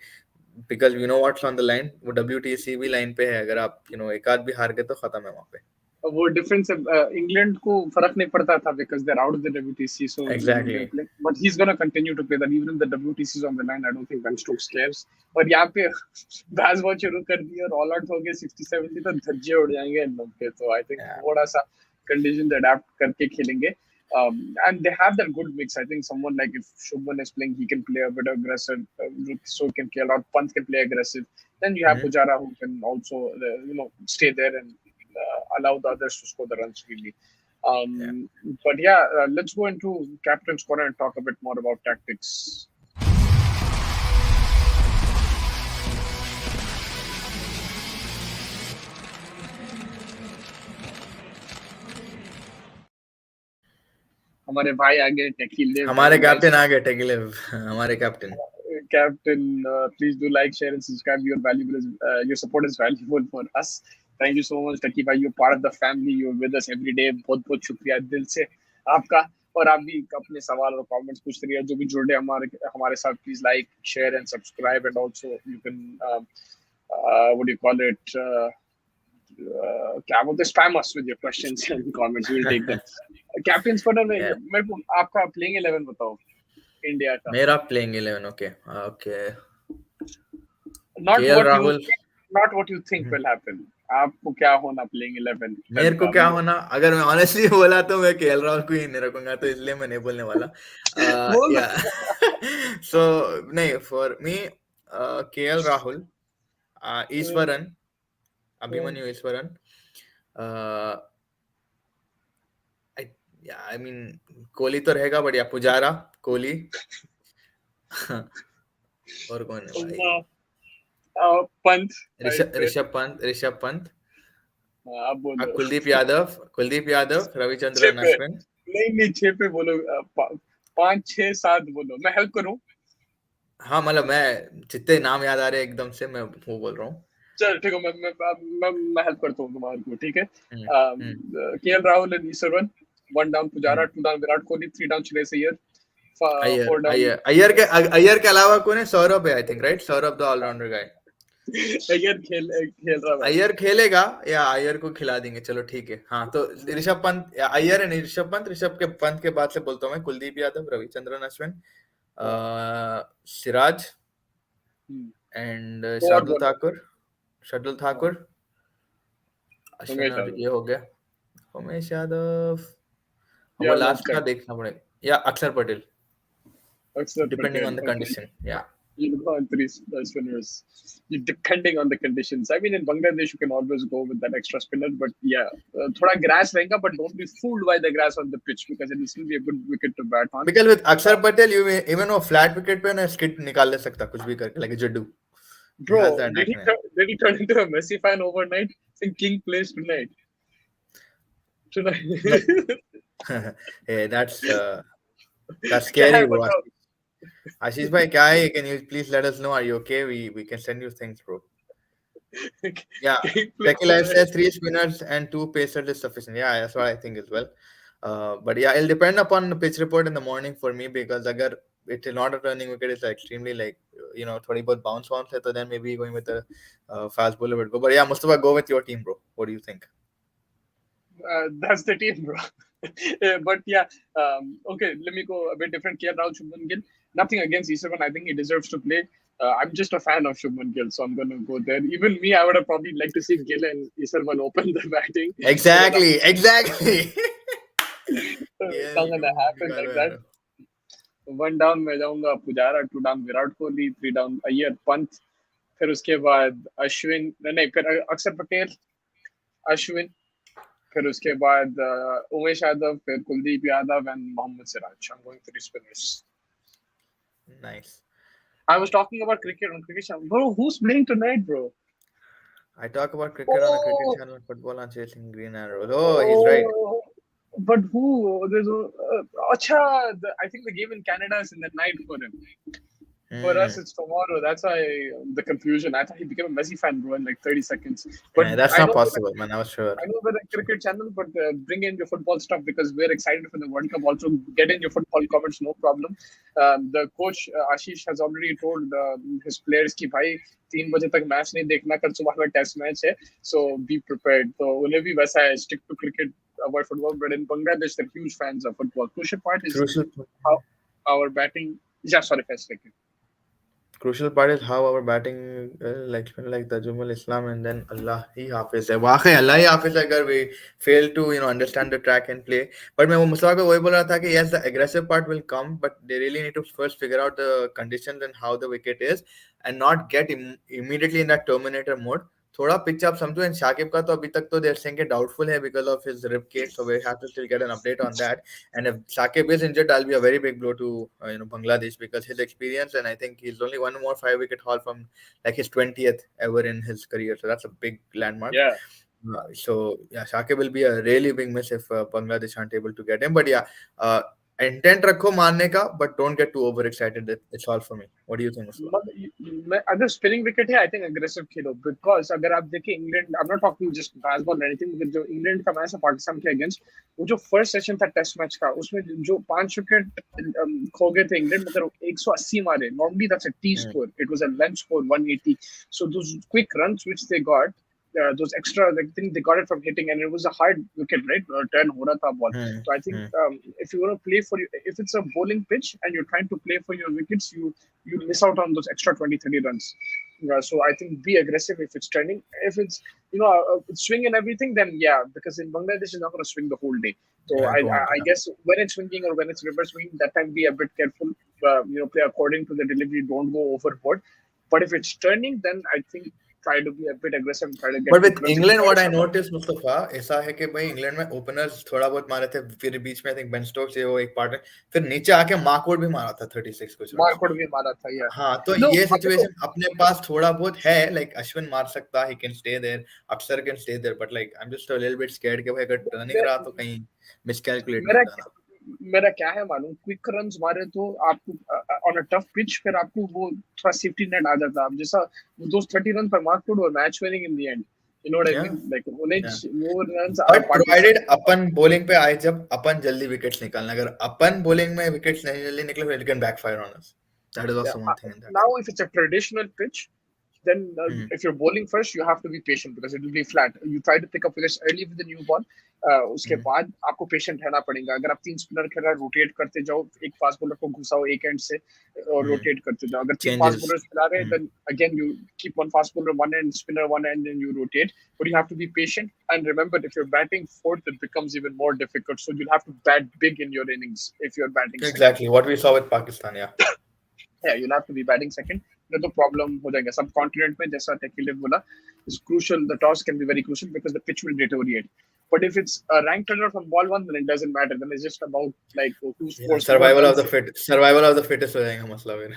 because you know what's on the line. वो WTC भी line पे है अगर आप एक आध भी हार गए तो खत्म है वहाँ पे. वो डिफरेंस इंग्लैंड को फर्क नहीं पड़ता था because they're out of the WTC so they're Exactly. playing but he's going to continue to play that even if the WTC is on the line I don't think Ben Stokes cares और यहाँ पे बैस ball शुरू कर दी और all out हो गए 60 70 तो धज्जे उड़ जाएंगे इन लोग के तो आई थिंक Yeah. थोड़ा सा कंडीशन अडेप्ट करके खेलेंगे And they have that good mix. I think someone like if Shubman is playing, he can play a bit aggressive. So can KL, Pant can play aggressive. Then you have Hmm. Pujara who can also stay there and allow the others to score the runs freely. Yeah. But yeah, let's go into captain's corner and talk a bit more about tactics. हमारे भाई आगे टेकी live हमारे guys. Captain आ गए टेगलिव हमारे captain. Captain, please do like, share, and subscribe. Your support is valuable for us. Thank you so much, Taki bhai. You're part of the family. You're with us every day. बहुत बहुत शुक्रिया दिल से आपका. और आप भी अपने सवाल और कमेंट्स पूछते रहिए जो भी जुड़े हमारे हमारे साथ. Please like, share, and subscribe. And also you can what do you call it? क्या बोलते हैं, spam us with your questions and comments. We'll take them. Captain squad में Yeah. मेरे को आपका प्लेइंग 11 बताओ इंडिया का. मेरा playing 11. Okay. Okay. not KL what you Rahul. not what you think will happen. आपको क्या होना प्लेइंग 11 10 मेरे को का क्या होना, अगर मैं ऑनेस्टली बोला तो मैं केएल राहुल को ही नहीं रखूंगा, तो इसलिए मैं नहीं बोलने वाला. बोल. या सो नहीं, for me KL Rahul, Eswaran, Abhimanyu Eswaran, I mean Kohli तो रहेगा, बढ़िया पुजारा, कोहली. और कौन है भाई? पंत राइट ऋषभ पे. ऋषभ पंत, आप बोलो. कुलदीप यादव, छह रविचंद्रन पे. अश्विन. नहीं, छह पे बोलो. 5 6 7 बोलो, मैं हेल्प करूं. हाँ, मतलब मैं जितने नाम याद आ रहे हैं एकदम से मैं वो बोल रहा हूँ. चल ठीक है, मैं हेल्प करता हूँ तुम्हारे को. ठीक है. Hmm. Hmm. KL Rahul and Easwaran. 1 down Pujara, hmm. 2 down Virat Kohli, 3 down Shreyas Iyer, Iyer 4 down. Iyer Iyer के अलावा कौन है? सौरभ है, I think, right? Saurabh the allrounder guy. Iyer खेल खेल रहा भाई. अय्यर खेलेगा, या अय्यर को खिला देंगे, चलो ठीक है. हाँ, तो ऋषभ पंत, अय्यर है नहीं, ऋषभ पंत. ऋषभ के पंत के बाद से बोलता हूँ मैं कुलदीप यादव, रविचंद्रन अश्विन, सिराज, एंड तो और बोलो. शार्दुल ठाकुर, अश्विन, उमेश और यादव ये हो गया उमेश यादव. वो या लास्ट का नॉट. देखना पड़ेगा, या अक्षर Patel, Akshar depending Patel. On the Okay. Condition. या You've gone three spinners. Depending on the conditions. I mean, in Bangladesh, you can always go with that extra spinner. But yeah, thoda grass रहेगा, but don't be fooled by the grass on the pitch because it will still be a good wicket to bat on. Because with अक्षर Patel you even वो flat wicket पे ना skit निकाल ले सकता कुछ भी करके, like Jaddu. He has Bro, that acumen. did he turn into a Messi fan overnight? Saying King plays tonight. No. Tonight. Hey, that's क्या है scary, bro. बताओ. Ashish bhai, क्या है? Can you please let us know? Are you okay? We can send you things, bro. Yeah, King plays Techie Life tonight. says 3 spinners and 2 pacers is sufficient. Yeah, that's what I think as well. But yeah, it'll depend upon the pitch report in the morning for me, because agar it is not a turning wicket, it's extremely like, थोड़ी बहुत bounce है, तो then maybe going with a fast bowler would go. But yeah, Mustafa, go with your team, bro. What do you think? That's the team, bro. But yeah, okay, let me go a bit different. KL Rahul, Shubman Gill. Nothing against Easterman. I think he deserves to play. I'm just a fan of Shubman Gill, so I'm going to go there. Even me, I would have probably liked to see Gill and Easterman open the batting. Exactly. It's Yeah, not going to happen like that. 1 down में जाऊंगा Pujara, 2 down Virat Kohli, 3 down Iyer, Pant. फिर उसके बाद अश्विन, नहीं, फिर अक्षर पटेल, अश्विन. फिर उसके बाद उमेश यादव, फिर Kuldeep Yadav and Mohammed Siraj. I'm going 3 spinners. nice. I was talking about cricket on cricket channel. Bro, who's playing tonight, bro? I talk about cricket on a cricket Oh, channel, football on chasing green arrows. Oh, he's right. oh, but who? Acha, I think the game in Canada is in the night for him. For us, it's tomorrow. That's why the confusion. I thought he became a Messi fan, bro, in like 30 seconds. But Yeah, that's I not know possible, man. I was sure. I know we're a cricket channel, but bring in your football stuff because we're excited for the World Cup. Also, get in your football comments, no problem. The coach Ashish has already told his players कि भाई 3 बजे तक match नहीं देखना, कल सुबह में test match है, so be prepared. तो उन्हें भी वैसा है, stick to cricket, avoid football. But in Bangladesh, they're huge fans of football. Crucial part is Crucial, how our batting. Yeah, sorry, first second. crucial part is how our batting like Tajumul Islam and then Allah ही हाफिज है वाकई अल्लाह ही हाफिज है अगर we fail to understand the track and play. But मैं वो मुस्तफा को वही बोल रहा था कि yes the aggressive part will come but they really need to first figure out the conditions and how the wicket is and not get immediately in that terminator mode. थोड़ा pitch आप समझो एंड शाकिब का तो अभी तक तो they're saying doubtful है because of his rib cage so we have to still get an update on that. And if Shakib is injured, that'll be a very big blow to Bangladesh because his experience and I think he's only one more 5 wicket haul from like his 20th ever in his career. So that's a big landmark. Yeah. So yeah, Shakib will be a really big miss if Bangladesh aren't able to get him. But yeah, intent रखो मारने का, but don't get too overexcited. It's all for me. What do you think, Mustafa? अगर spinning wicket है I think aggressive Khelo because अगर आप देखिए England I am not talking just baseball anything जो England का मैच है पाकिस्तान के against वो जो फर्स्ट सेशन था टेस्ट मैच का उसमें जो 5 विकेट खो गए थे इंग्लैंड मगर 180 मारे normally that's a T score it was a lunch score 180 so those quick runs which they got those extra like thing they got it from hitting and it was a hard wicket right turn ho raha tha ball so I think if you want to play for you if it's a bowling pitch and you're trying to play for your wickets you miss out on those extra 20-30 runs so I think be aggressive if it's trending if it's swing and everything then yeah because in Bangladesh is not going to swing the whole day so Yeah, it won't. I guess when it's swinging or when it's reverse swinging that time be a bit careful play according to the delivery don't go overboard but if it's turning then I think try to be a bit aggressive and try to get but quick with runs if you England got what a I shot on. Notice Mustafa ऐसा है कि भाई England में openers थोड़ा बहुत मारे थे फिर बीच में आई थिंक बेन स्टोक्स ये वो एक पार्ट में फिर नीचे आके मार्कवुड भी मारा था 36 कुछ रन्स. मार्कवुड भी मारा था यार हाँ तो नो ये देखो सिचुएशन अपने पास थोड़ा बहुत है लाइक अश्विन मार सकता he can stay there Axar can stay there but like I am just a little bit scared कि भाई अगर टर्निंग मे- रहा तो कहीं मिसकैलकुलेट ना मेरा हो जाना. मेरा क्या है मालूम क्विक रन्स मारे तो आपको ऑन अ टफ पिच फिर आपको वो थोड़ा सेफ्टी नेट आ जाता है जैसा दोस 30 रन पर मार्कवुड और match winning in the end you know what I या मीन लाइक उन्हें या वो runs but Pakistan provided upon bowling पे आए जब अपन जल्दी विकेट्स निकालना अगर अपन बॉलिंग में विकेट्स नहीं जल्दी निकले फिर it can backfire on us. That is Yeah. Also one thing in that. Now, if it's a traditional pitch, then if you're bowling first, you have to be patient because it will be flat. You try to pick up wickets early with the new ball. उसके बाद आपको patient रहना पड़ेगा अगर आप 3 spinner खेल रहे rotate करते जाओ एक फास्ट बॉलर को घुसाओ एक एंड से और रोटेट करते जाओ अगर 3 फास्ट चेंजेस. बॉलर्स खिला रहे हैं then again you keep one fast bowler one end spinner one end and you rotate but you have to be patient and remember if you're batting fourth it becomes even more difficult so you'll have to bat big in your innings if you're batting second. Exactly what we saw with Pakistan. Yeah. Yeah, you'll have to be batting second. नहीं तो problem हो जाएगा सब continent में जैसा टेकी ने बोला is crucial the toss can be very crucial because the pitch will deteriorate but if it's a rank turner from ball one then it doesn't matter then it's just about like who Yeah, scores more runs. survival of the fittest हो जाएगा मसला फिर.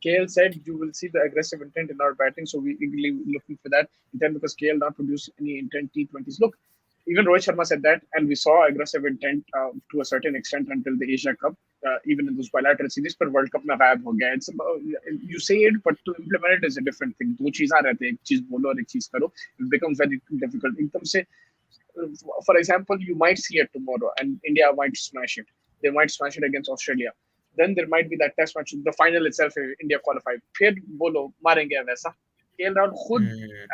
KL said you will see the aggressive intent in our batting, so we eagerly looking for that intent because KL not produce any intent T20s. Look, even Rohit Sharma said that, and we saw aggressive intent to a certain extent until the Asia Cup, even in those bilateral series. But World Cup में गायब हो गया. It's about, you say it, but to implement it is a different thing. दो चीज़ आ रहते हैं, एक चीज़ बोलो और एक चीज़ करो. It becomes very difficult. एकदम से, for example, you might see it tomorrow, and India might smash it. They might smash it against Australia. Then there might be that test match, the final itself, India qualified. फिर बोलो मारेंगे वैसा. KL Rahul खुद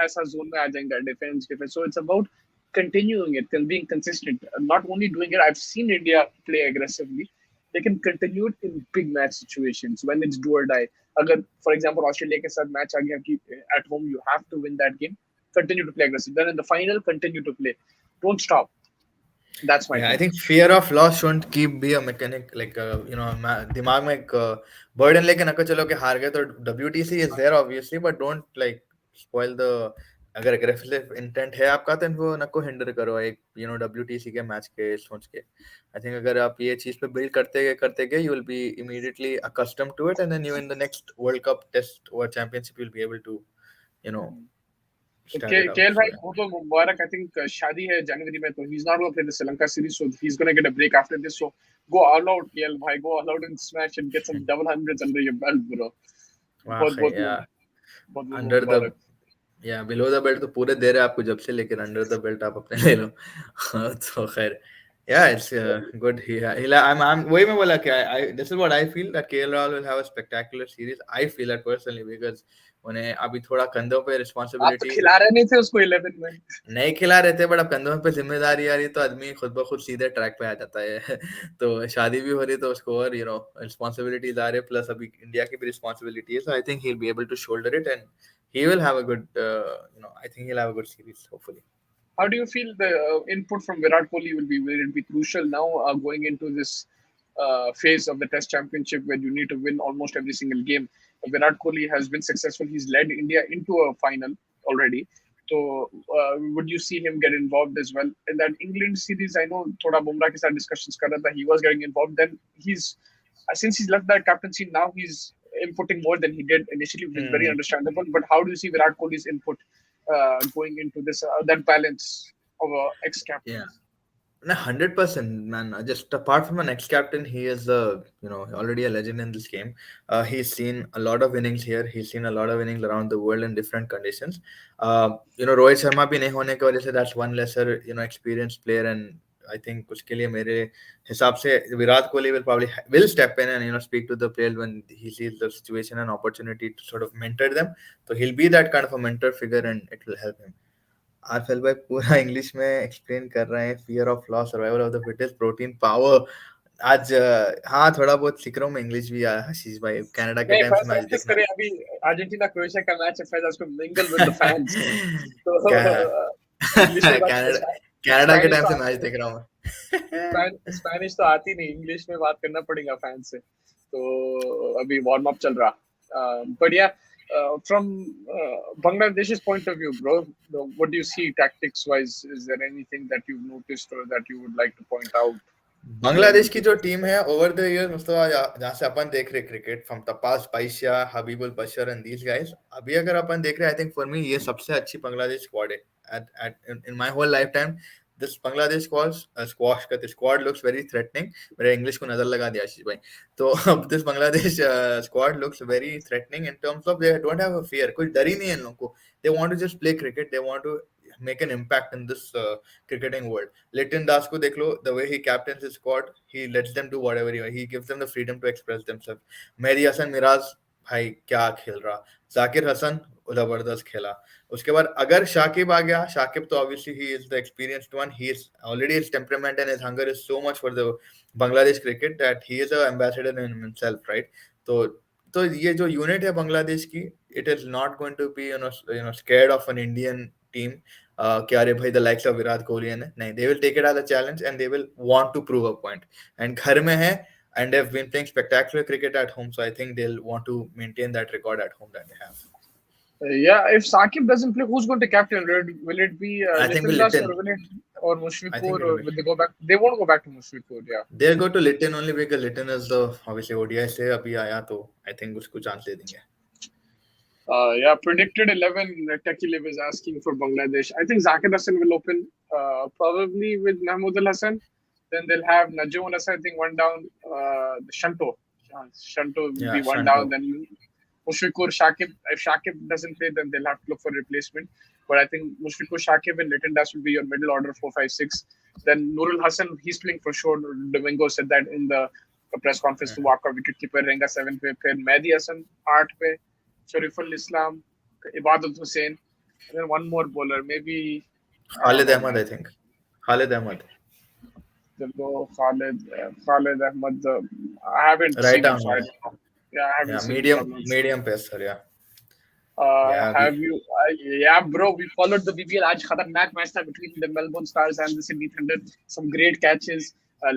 ऐसा zone में आ जाएंगे defence. So it's about continuing it and being consistent. Not only doing it, I've seen India play aggressively. They can continue it in big match situations when it's do or die. अगर for example Australia के साथ match आ गया कि at home you have to win that game. Continue to play aggressive. Then in the final, continue to play. Don't stop. That's my Yeah, I thing. think fear of loss shouldn't keep be a mechanic like दिमाग में एक burden लेके ना चलो कि हार गए तो WTC is there obviously but don't like spoil the अगर aggressive intent है आपका तो इनको ना को hinder करो एक WTC के मैच के सोच के. I think अगर आप ये चीज पे build करते गए you will be immediately accustomed to it and then you in the next World Cup test or championship you'll be able to you know तो stand it out. KL So भाई yeah. को तो मुबारक I think शादी है जनवरी में तो he is not gonna play the Sri Lanka series so he is gonna get a break after this so go all out KL भाई go all out and smash and get some double hundreds under your belt bro बहुत वाकई बहुत yeah. बहुत बहुत under the मुबारक या below the belt तो पूरे दे रहे हैं आपको जब से लेकर अंडर द बेल्ट आप अपने ले लो. तो खैर Yeah, it's good. I'm वही मैं बोला कि this is what I feel that KL Rahul will have a spectacular series. I feel it personally because उन्हें अभी थोड़ा कंधों पे आप तो responsibility खिला रहे नहीं थे उसको 11 में। नहीं खिला रहे थे, बट अब कंधों पे जिम्मेदारी आ रही तो आदमी खुद ब खुद सीधे ट्रैक पे आ जाता है। तो शादी भी हो रही तो उसको और रिस्पॉन्सिबिलिटीज आ रहे, प्लस अभी इंडिया की भी रिस्पॉन्सिबिलिटी है, so I think he will be able to shoulder it and he will have a good I think he will have a good series hopefully. How do you feel the input from Virat Kohli will be? Will it be crucial now going into this phase of the Test Championship where you need to win almost every single game? Virat Kohli has been successful. He's led India into a final already. So, would you see him get involved as well in that England series? I know thoda Bumrah ke saath discussions kar raha tha, he was getting involved. Then he's since he's left that captaincy, now he's inputting more than he did initially, which is very Hmm. understandable. But how do you see Virat Kohli's input going into this that balance of ex captain? Yeah. No, 100%, man. Just apart from an ex-captain, he is already a legend in this game. He's seen a lot of innings here. He's seen a lot of innings around the world in different conditions. Rohit Sharma भी नहीं होने की वजह से that's one lesser experienced player, and I think उसके लिए मेरे हिसाब से Virat Kohli will probably will step in and speak to the players when he sees the situation and opportunity to sort of mentor them. So he'll be that kind of a mentor figure, and it will help him. आरफेल भाई पूरा English में explain कर रहे हैं, fear of loss, survival of the fittest, protein power. आज हाँ, थोड़ा बहुत सीख रहा हूँ मैं इंग्लिश भी यार, आशीष भाई कनाडा के नहीं टाइम से फैज मैच प्रैक्टिस देखना। करें अभी। अर्जेंटीना क्रोएशिया का मैच है फैज, उसको मिंगल विद द फैंस। तो क्या इंग्लिश में बात कनाडा कनाडा के स्पेनिश टाइम तो से मैच देख रहा हूँ मैं। स्पेनिश तो आती नहीं, इंग्लिश में बात करना पड़ेगा फैंस से। तो अभी वार्म अप चल रहा, बढ़िया। From Bangladesh's point of view, bro, what do you see tactics wise? Is there anything that you've noticed or that you would like to point out going Bangladesh की into जो team है over the years, Mustafa, जहाँ से अपन देख रहे cricket from तपास पाइशिया, हबीबुल बशर and these guys, अभी अगर अपन देख रहे हैं, आई थिंक फॉर मी ये सबसे अच्छी बांग्लादेश स्क्वाड है in my whole lifetime. This Bangladesh squad looks very threatening. मेरे इंग्लिश को नजर लगा दिया आशीष भाई। तो अब this Bangladesh squad looks very threatening in terms of they don't have a fear, कोई डर ही नहीं है इन लोगों को। They want to just play cricket, they want to make an impact in this cricketing world. Litin Das ko dekh lo, the way he captains his squad, he lets them do whatever he gives them the freedom to express themselves. Mehdi Hasan Miraz भाई क्या खेल रहा, जाकिर हसन जबरदस्त खेला। उसके बाद अगर शाकिब आ गया, शाकिब तो obviously he is the experienced one, he is already his temperament and his hunger is so much for the Bangladesh cricket that he is a ambassador in himself, right? तो ये जो यूनिट है बांग्लादेश की, it is not going to be scared of an Indian team कि अरे भाई the likes of Virat Kohli है, नहीं, they will take it as a challenge and they will want to prove a point. And घर में है and they've been playing spectacular cricket at home, so I think they'll want to maintain that record at home that they have. Yeah, if Sakib doesn't play, who's going to captain? Will it be I think Litin with Das Litin, or will it or I think Mushfiqur, it'll or be, will they go back? They won't go back to Mushfiqur. Yeah. they'll go to Litin only because Litin is the obviously ODI से अभी आया, तो I think उसको chance दे देंगे। Yeah, predicted 11. Taki Liv is asking for Bangladesh. I think Zakir Hassan will open, probably with Mahmoud Al Hassan. Then they'll have Najum Al Hassan, I think, one down. Shanto. Shanto will Yeah, be one down. Shanto. Then Mushfiqur, Shakib. If Shakib doesn't play, then they'll have to look for replacement. But I think Mushfiqur, Shakib, and Litin Das will be your middle order 4, 5, 6. Then Nurul Hassan, he's playing for sure. Domingo said that in the press conference to walk off wicket keeper. Renga 7 pe. Then Mehdi Hassan 8 pe. Shariful Islam, Ibadat Hussain, and then one more bowler. Maybe I don't Khalid know, Ahmad, man. I think. Khalid Ahmad. They'll go Khalid Ahmad. I haven't Right seen him, arm, so I yeah. don't know. Yeah, I haven't Yeah, seen him, so medium I'm not sure. medium pacer, yeah. Yeah, Have you? Yeah, bro. We followed the BBL. आज खतरनाक match था between the Melbourne Stars and the Sydney Thunder. Some great catches,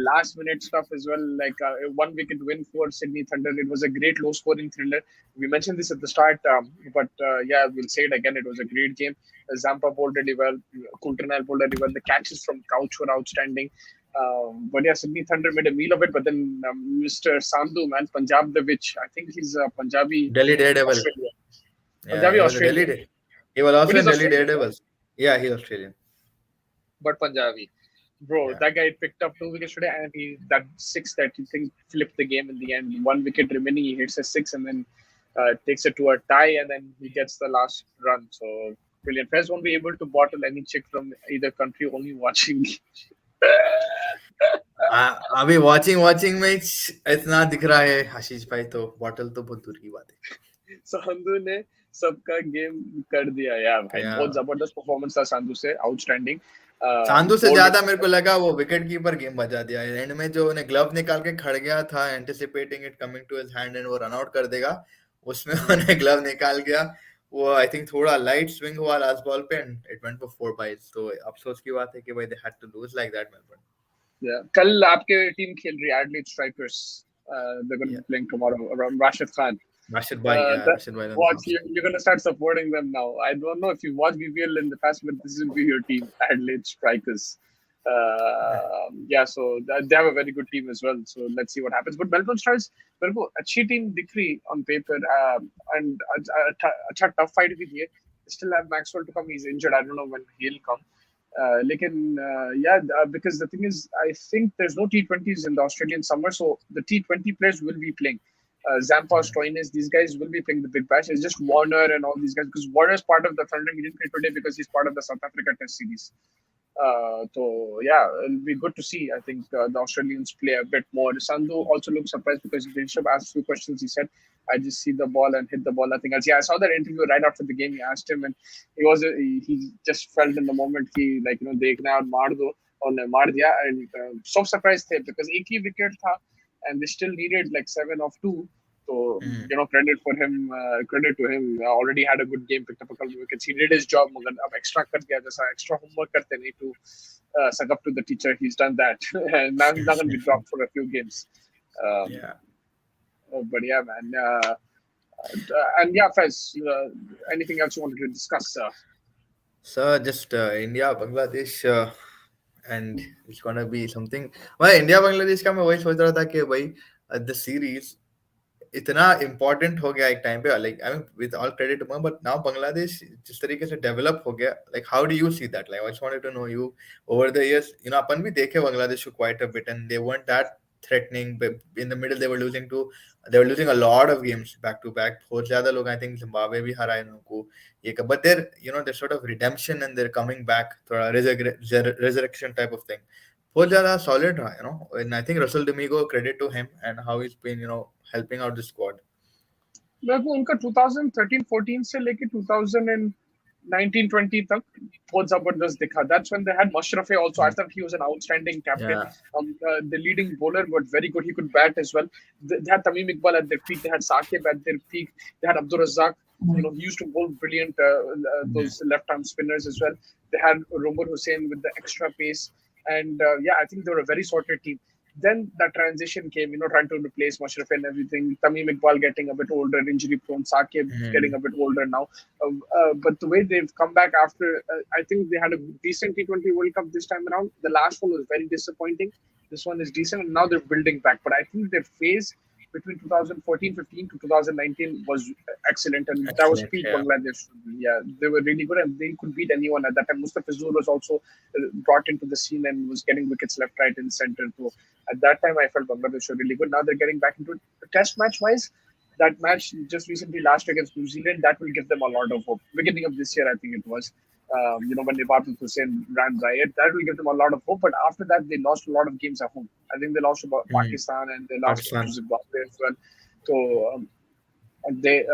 last minute stuff as well. Like a 1 wicket win for Sydney Thunder. It was a great low scoring thriller. We mentioned this at the start, but yeah, we'll say it again. It was a great game. Zampa bowled really well. Coulter bowled really well. The catches from Couch were outstanding. But yeah, Sydney Thunder made a meal of it. But then Mr. Sandhu, man, Punjab the Witch. I think he's Punjabi Delhi Daredevil. Australia. Yeah, Punjabi he was a Delhi. Australian. He was But also he's in Delhi Australian, no? Daredevils. Yeah, he's Australian. But Punjabi. Bro, Yeah. that guy picked up 2 wickets today, and he that six that you think flipped the game in the end. 1 wicket remaining, he hits a six, and then takes it to a tie, and then he gets the last run. So brilliant. Fez won't be able to bottle any chick from either country, only watching. अभी watching watching में इतना दिख रहा है आशीष भाई, तो bottle तो बहुत दूर की बात संधू ने सबका गेम कर दिया यार है भाई, बहुत यार। जबरदस्त परफॉर्मेंस था संधू से, आउटस्टैंडिंग। चांदू से बोल्ड। ज्यादा मेरे को लगा वो विकेट कीपर गेम बजा दिया एंड में, जो उन्हें ग्लव निकाल के खड़ गया था anticipating it coming to his hand and वो रन आउट कर देगा, उसमें उन्हें ग्लव निकाल गया। वो आई थिंक थोड़ा लाइट स्विंग हुआ लास्ट बॉल पे and it went for 4 byes, तो अफसोस की बात है कि भाई they had to lose like that Melbourne. कल आपके टीम खेल रही है Adelaide Strikers, they're going to या be playing tomorrow around Rashid Khan. Rashid भाई, या That, राशिद भाई watch, you're going to start supporting them now. I don't know if you watched BPL in the past, but this will be your team, Adelaide Strikers. Yeah, so they have a very good team as well. So let's see what happens. But Melbourne Stars, मेरे को अच्छी team दिख रही on paper, and अच्छा tough fight भी थी. Still have Maxwell to come. He's injured. I don't know when he'll come. Because the thing is, I think there's no T20s in the Australian summer, so the T20 players will be playing. Zampa, Stoinis, these guys will be playing the big bash. It's just Warner and all these guys, because Warner is part of the Thunder. He didn't play today because he's part of the South Africa Test series. So yeah, it'll be good to see. I think the Australians play a bit more. Sandhu also looked surprised because Bishop asked a few questions. He said, "I just see the ball and hit the ball, nothing else." Yeah, I saw that interview right after the game. He asked him, and he just felt in the moment he, like, देखना है और मार दो, और मार दिया. And so surprised थे because एक ही wicket था and they still needed like 7 of 2. So, credit for him, credit to him. Already had a good game, picked up a couple of wickets. He did his job. मगर अब extra कर दिया, जैसा extra homework करते नहीं to suck up to the teacher. He's done that, and now he's not going to be dropped for a few games. Um, या but yeah, man. And yeah, Fez, anything else you wanted to discuss? Sir just India Bangladesh and it's gonna be something. भाई India Bangladesh का मैं वही सोच रहा था कि भाई द सीरीज इतना इम्पोर्टेंट हो गया एक टाइम पे, like I mean with all credit, but now Bangladesh जिस तरीके से डेवलप हो गया, like how do you see that? Like I just wanted to know you over the years, अपन भी देखे बांग्लादेश को quite a bit and they weren't that threatening, but in the middle they were losing a lot of games back to back, बहुत ज्यादा लोग I think Zimbabwe भी हराए उनको ये, but they're they're sort of redemption and they're coming back, थोड़ा resurrection type of thing, बहुत ज्यादा solid रहा, and I think Russell Domingo, credit to him and how he's been helping out the squad. मेरे को उनका 2013-14 से लेके 2019-20 तक बहुत जबरदस्त दिखा. That's when they had Mashrafe also. I thought he was an outstanding captain. Yeah. The leading bowler, but very good. He could bat as well. They had Tamim Iqbal at their peak. They had Saqib at their peak. They had Abdur Razzaq. He used to bowl brilliant, those left-arm spinners as well. They had Romar Hussain with the extra pace. And I think they were a very sorted team. Then that transition came, trying to replace Mushraf and everything. Tamim Iqbal getting a bit older, injury prone. Saqib getting a bit older now. But the way they've come back after, I think they had a decent T20 World Cup this time around. The last one was very disappointing. This one is decent, and now they're building back. But I think their phase between 2014-15 to 2019 was excellent, and that was Excellent. peak Yeah. Bangladesh. Yeah, they were really good, and they could beat anyone at that time. Mustafizur was also brought into the scene and was getting wickets left, right, and center. So at that time, I felt Bangladesh were really good. Now they're getting back into it. Test match wise, that match just recently last against New Zealand, that will give them a lot of hope. Beginning of this year, I think it was. When Nibatul Hussain ran riot, that will give them a lot of hope. But after that, they lost a lot of games at home. I think they lost to Pakistan and they lost to Pakistan. Zimbabwe as well. So and they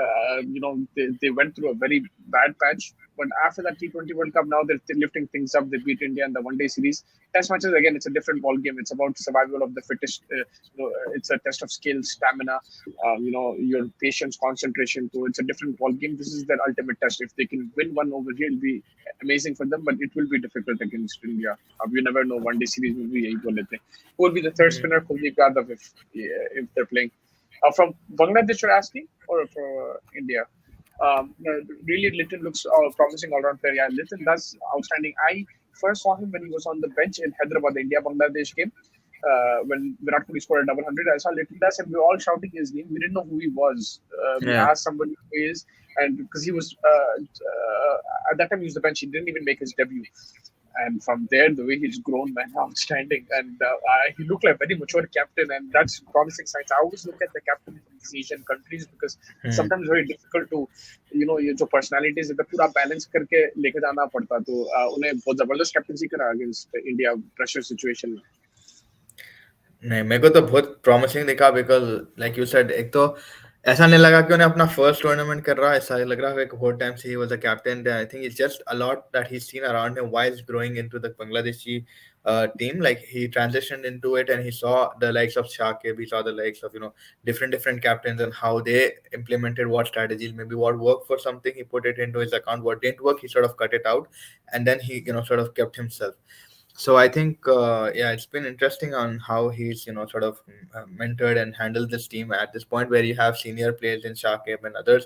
went through a very bad patch. But after that T20 World Cup, now they're lifting things up. They beat India in the one day series. Test matches, again, it's a different ball game. It's about survival of the fittest. It's a test of skill, stamina, your patience, concentration. So it's a different ball game. This is their ultimate test. If they can win one over here, it'll be amazing for them. But it will be difficult against India. You never know. One day series will be equal. Who will be the third spinner? Kuldeep Yadav if they're playing. From Bangladesh, you're asking, or for India? Really, Litton looks promising all-round player. Yeah, Litton does outstanding. I first saw him when he was on the bench in Hyderabad, the India-Bangladesh game. When Virat Kohli scored a double hundred, I saw Litton Das, and we were all shouting his name. We didn't know who he was. We Yeah. asked somebody who he is, and because he was at that time he was the bench, he didn't even make his debut. And from there, the way he's grown, man, outstanding. And he looked like a very mature captain, and that's promising signs. I always look at the captain from these Asian countries because it's Hmm. sometimes very difficult to, ये जो personalities है, तो पूरा balance करके लेके जाना पड़ता. तो उन्हें बहुत जबरदस्त captaincy करा against India pressure situation. नहीं, मेरे को तो बहुत प्रॉमिसिंग दिखा, बिकॉज लाइक यू सेड, एक तो ऐसा नहीं लगा कि उन्हें अपना फर्स्ट टूर्नामेंट कर रहा है, ऐसा लग रहा है कि बहुत टाइम से he was a captain. I think it's just a lot that he scene around him while growing into the Bangladeshi team. Like he transitioned into it and he saw the likes of Shakib, he saw the likes of, different captains and how they implemented what strategies, maybe what worked for something he put it into his account, what didn't work he sort of cut it out, and then he sort of kept himself. So I think, yeah, it's been interesting on how he's sort of mentored and handled this team at this point where you have senior players in Shakib and others,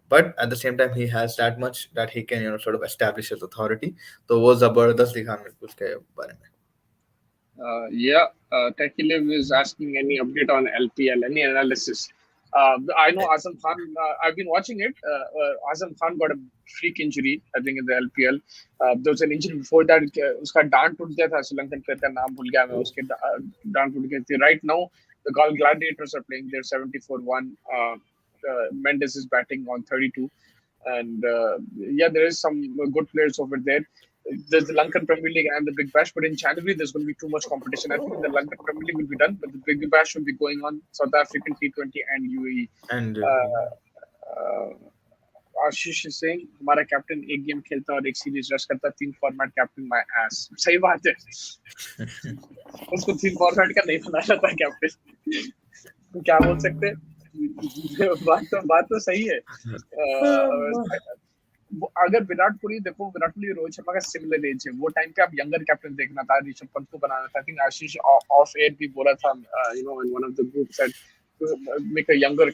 but at the same time he has that much that he can sort of establish his authority. तो वो जबरदस्त दिखा मेरे को उसके बारे में. Yeah, Techilev is asking any update on LPL, any analysis. I know Azam Khan, I've been watching it. Azam Khan got a freak injury, I think, in the LPL. There was an injury before that. उसका डांट टूट गया था, Sri Lankan player का नाम भूल गया मैं, उसके डांट टूट गई थी. Right now, the Gladiators are playing. They're 74-1. Mendes is batting on 32. And yeah, there is some good players over there. There's the Lankan Premier League and the Big Bash, but in January there's going to be too much competition. I think the Lankan Premier League will be done, but the Big Bash will be going on. South African T20 and UAE. And Uh, Ashish Singh हमारा captain एक game खेलता और एक series rush करता, तीन format captain my S. सही बात है, उसको तीन फॉर्मेट का नहीं बनाया था कैप्टन, क्या बोल सकते हैं. बात तो सही है. अगर विराट कोहली देखो, विराट कोहली रोहित शर्मा का सिमिलर एज है. वो टाइम पे आप यंगर कैप्टन देखना था, ऋषभ पंत को बनाना था. I think Ashish of air भी बोला था, in one of the group set, make a younger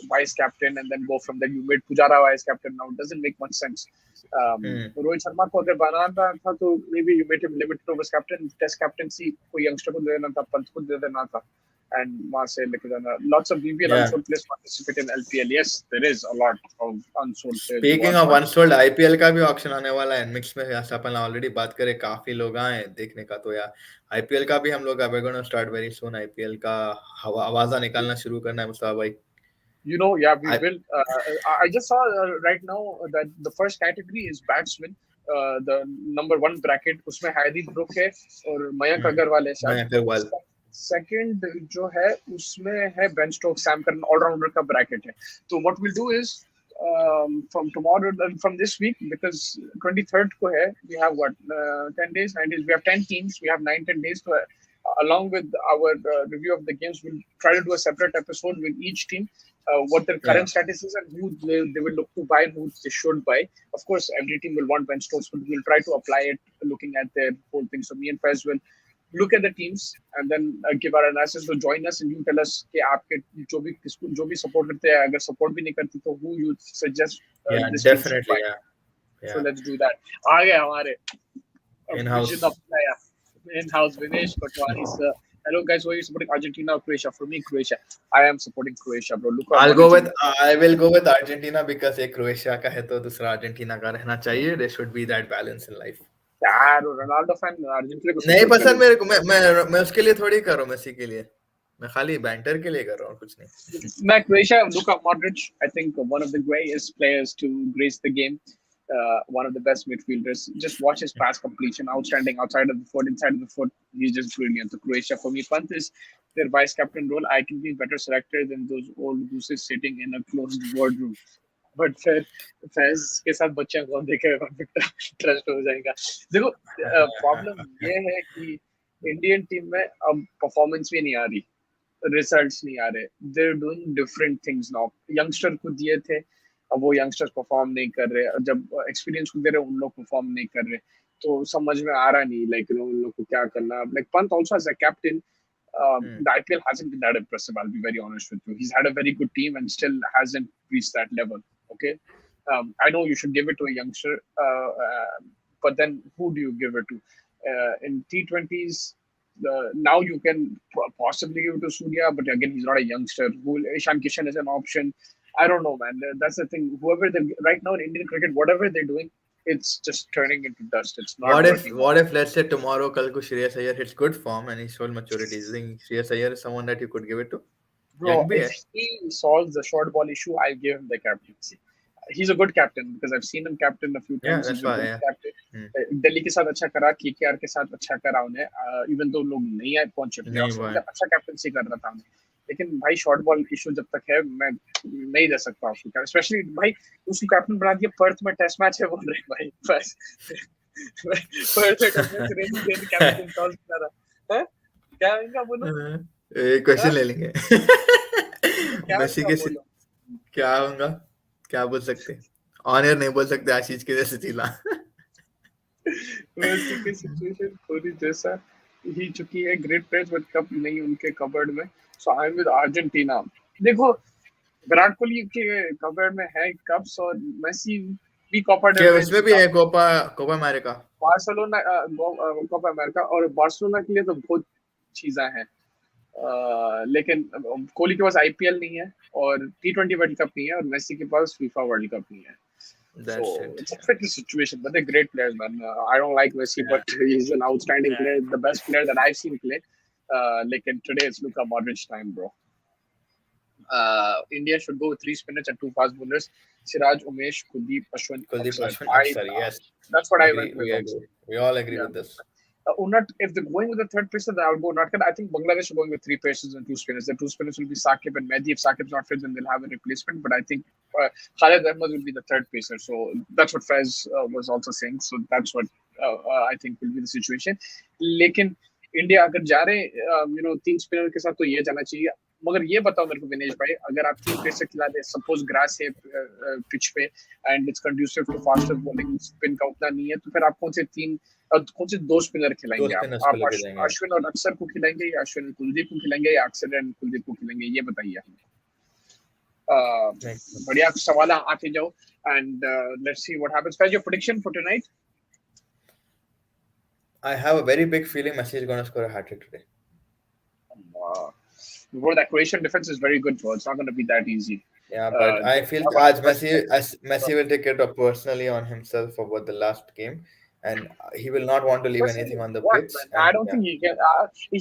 vice captain and then go from there. You made Pujara vice captain now. It doesn't make much sense. hmm, Rohit Sharma को अगर बनाना था तो maybe you made him limited overs captain, test captaincy कोई youngster को दे देना था, पंत को दे देना था, and वहां से लेके जाना. Lots of BBL yeah. unsold players participate in LPL. Yes, there is a lot of unsold players who speaking are of not. Unsold, IPL का भी ऑक्शन आने वाला है मिक्स में, जैसे अपन ऑलरेडी बात करें, काफी लोग आए देखने का, तो यार आईपीएल का भी हम लोग अब gonna start very soon. IPL का हवा आवाजा निकालना शुरू करना है मुस्तफा भाई. Yeah, we I, will. I just saw right now that the first category is batsmen. The number one bracket उसमें हैरी ब्रुक है और मयंक अग्रवाल है शायद. मैं अग्रवाल. सेकंड जो है उसमें है Ben Stokes, Sam Curran, all rounder का ब्रैकेट है. तो what will do is from tomorrow, from this week, because 23rd ko hai, we have what, 10 days, 9 days, we have 10 teams, we have 9-10 days to, along with our review of the games, we'll try to do a separate episode with each team, what their Yeah. current status is and who they will look to buy and who they should buy. Of course, every team will want Ben Stokes, but we'll try to apply it looking at their whole thing. So me and Fez will look at the teams and then give our analysis. So join us and you tell us कि आपके जो भी support करते हैं, अगर support भी नहीं करते तो who you suggest Yeah, this team should definitely. buy. Yeah. So Yeah. let's do that. आ गए हमारे In-house. विशिष्ट player in-house Vinesh Kotwani sir. Hello guys, who are you supporting, Argentina or Croatia? For me, Croatia. I am supporting Croatia, bro. Look how I'll go with managing. I will go with Argentina because एक Croatia का है तो दूसरा Argentina का रहना चाहिए. There should be that balance in life. यार Ronaldo fan Argentina को नहीं सपोर्ट पसंद करे. मेरे को, मैं उसके लिए थोड़ी कर रहा हूँ, मेसी के लिए. मैं खाली बैंटर के लिए कर रहा हूँ, कुछ नहीं. Croatia, Luka Modric, I think one of the greatest players to grace the game. One of the best midfielders. Just watch his pass completion, outstanding outside of the foot, inside of the foot. He's just brilliant. So Croatia, for me, Pant is their vice captain role. I can be better selector than those old gooses sitting in a closed boardroom. But फिर fans के साथ बच्चे कौन देखेगा, trust हो जाएगा. देखो problem ये है कि इंडियन टीम में अब परफॉर्मेंस भी नहीं आ रही, रिजल्ट्स नहीं आ रहे. They're doing different things now. Youngster को दिए थे, अब वो यंगस्टर्स परफॉर्म नहीं कर रहे. जब एक्सपीरियंस को दे रहे उन लोग परफॉर्म नहीं कर रहे, तो समझ में आ रहा नहीं लाइक उन लोग को क्या करना. Like Pant also as a captain, the IPL hasn't been that impressive. I'll be very honest with you. He's had a very good team and still hasn't reached that level. Okay, I know you should give it to a youngster, but then who do you give it to? In T20s, now you can possibly give it to Surya, but again, he's not a youngster. Ishan Kishan is an option. I don't know, man. That's the thing. Whoever they right now in Indian cricket, whatever they're doing, it's just turning into dust. It's not working. What if let's say tomorrow कल को Shreyas Iyer hits good form and he showed maturity? Do you think Shreyas Iyer is someone that you could give it to? Bro, Young भी if है. he solves the short ball issue, I'll give him the captaincy. he's a good captain because I've seen him captain a few Yeah, times. that's He's a why. good Yeah. captain. Hmm. Delhi के साथ अच्छा करा, KKR के साथ अच्छा करा उन्हें, even though लोग नहीं आए पहुंचे नहीं प्लेऑफ्स में, भाई. मगर अच्छा कैप्टनसी कर रहा था उन्हें. लेकिन भाई शॉर्ट बॉल इशू जब तक है, मैं नहीं रह सकता उसको, स्पेशली भाई उसको कैप्टन बना दिया. पर्थ में टेस्ट मैच है बोल रहे हैं भाई, बस. पर्थ में टेस्ट मैच रेनी दिन कैप्टन टॉस बना रहा है. क्या होगा बोलो. एक क्वेश्चन हाँ? ले लेंगे. क्या मेसी होगा के बोलो. क्या होगा, क्या बोल सकते, ऑन एयर नहीं बोल सकते आशीष के जैसे चिल्ला. वैसी की सिचुएशन थोड़ी जैसा ही चुकी है. ग्रेट प्लेयर्स बट कप नहीं उनके कबर्ड में. सो आई एम विद अर्जेंटीना. देखो, विराट कोहली के कबर्ड में है कप्स, और मेसी भी कोपा डेल क्या रे उसमें भी जीता. है Copa, Copa America. Barcelona, Copa America, और बार्सिलोना के लिए तो बहुत चीजें हैं. लेकिन कोहली के पास आईपीएल नहीं है, और T20 वर्ल्ड कप नहीं है, और मेसी के पास फीफा वर्ल्ड कप नहीं है. So that's it. it's a tricky situation, but they're great players, man. I don't like Messi, Yeah. but he's an outstanding Yeah. player, the best player that I've seen play. Like in today, it's Luka Modric time, bro. India should go with three spinners and two fast bowlers: Siraj, Umesh, Kuldeep, Ashwin, Kuldeep, Aksar. Ashwin, Aksar, yes. That's what I Agree, went with we also. agree. We all agree Yeah. with this. Unat, if they're going with the third pacer, then I'll go Unatkar. I think Bangladesh are going with three pacers and two spinners. The two spinners will be Sakib and Mehdi. If Sakib's not fit, then they'll have a replacement. But I think Khalid Ahmed will be the third pacer. So that's what Fez was also saying. So that's what I think will be the situation. लेकिन India अगर जा रहे तीन spinner के साथ, तो ये जाना चाहिए. मगर ये बताओ मेरे को विनेश भाई, अगर आप तीन पेसर खिला दे, सपोज ग्रास है पिच पे, and it's conducive to faster bowling, spin का उतना नहीं है, तो फिर आप कौन से दो स्पिनर दो खिलाएंगे? आप स्पिनर्स को आप लेके जाएंगे. अश्विन और अक्षर को खिलाएंगे, या अश्विन और कुलदीप को खिलाएंगे, या अक्षर एंड कुलदीप को खिलाएंगे? ये बताइए हमें. Makes sense. बढ़िया सवाल आते जाओ, and let's see what happens. Your prediction for tonight? I have a very big feeling Messi is going to score a hat trick today. Before that Croatian defense is very good, bro. It's not going to be that easy. Yeah, but I They feel have one of as the best Messi, players. as Messi will take it up personally on himself about the last game, and he will not want to leave anything Personally, on the what, pitch. man? I And don't yeah, think he can.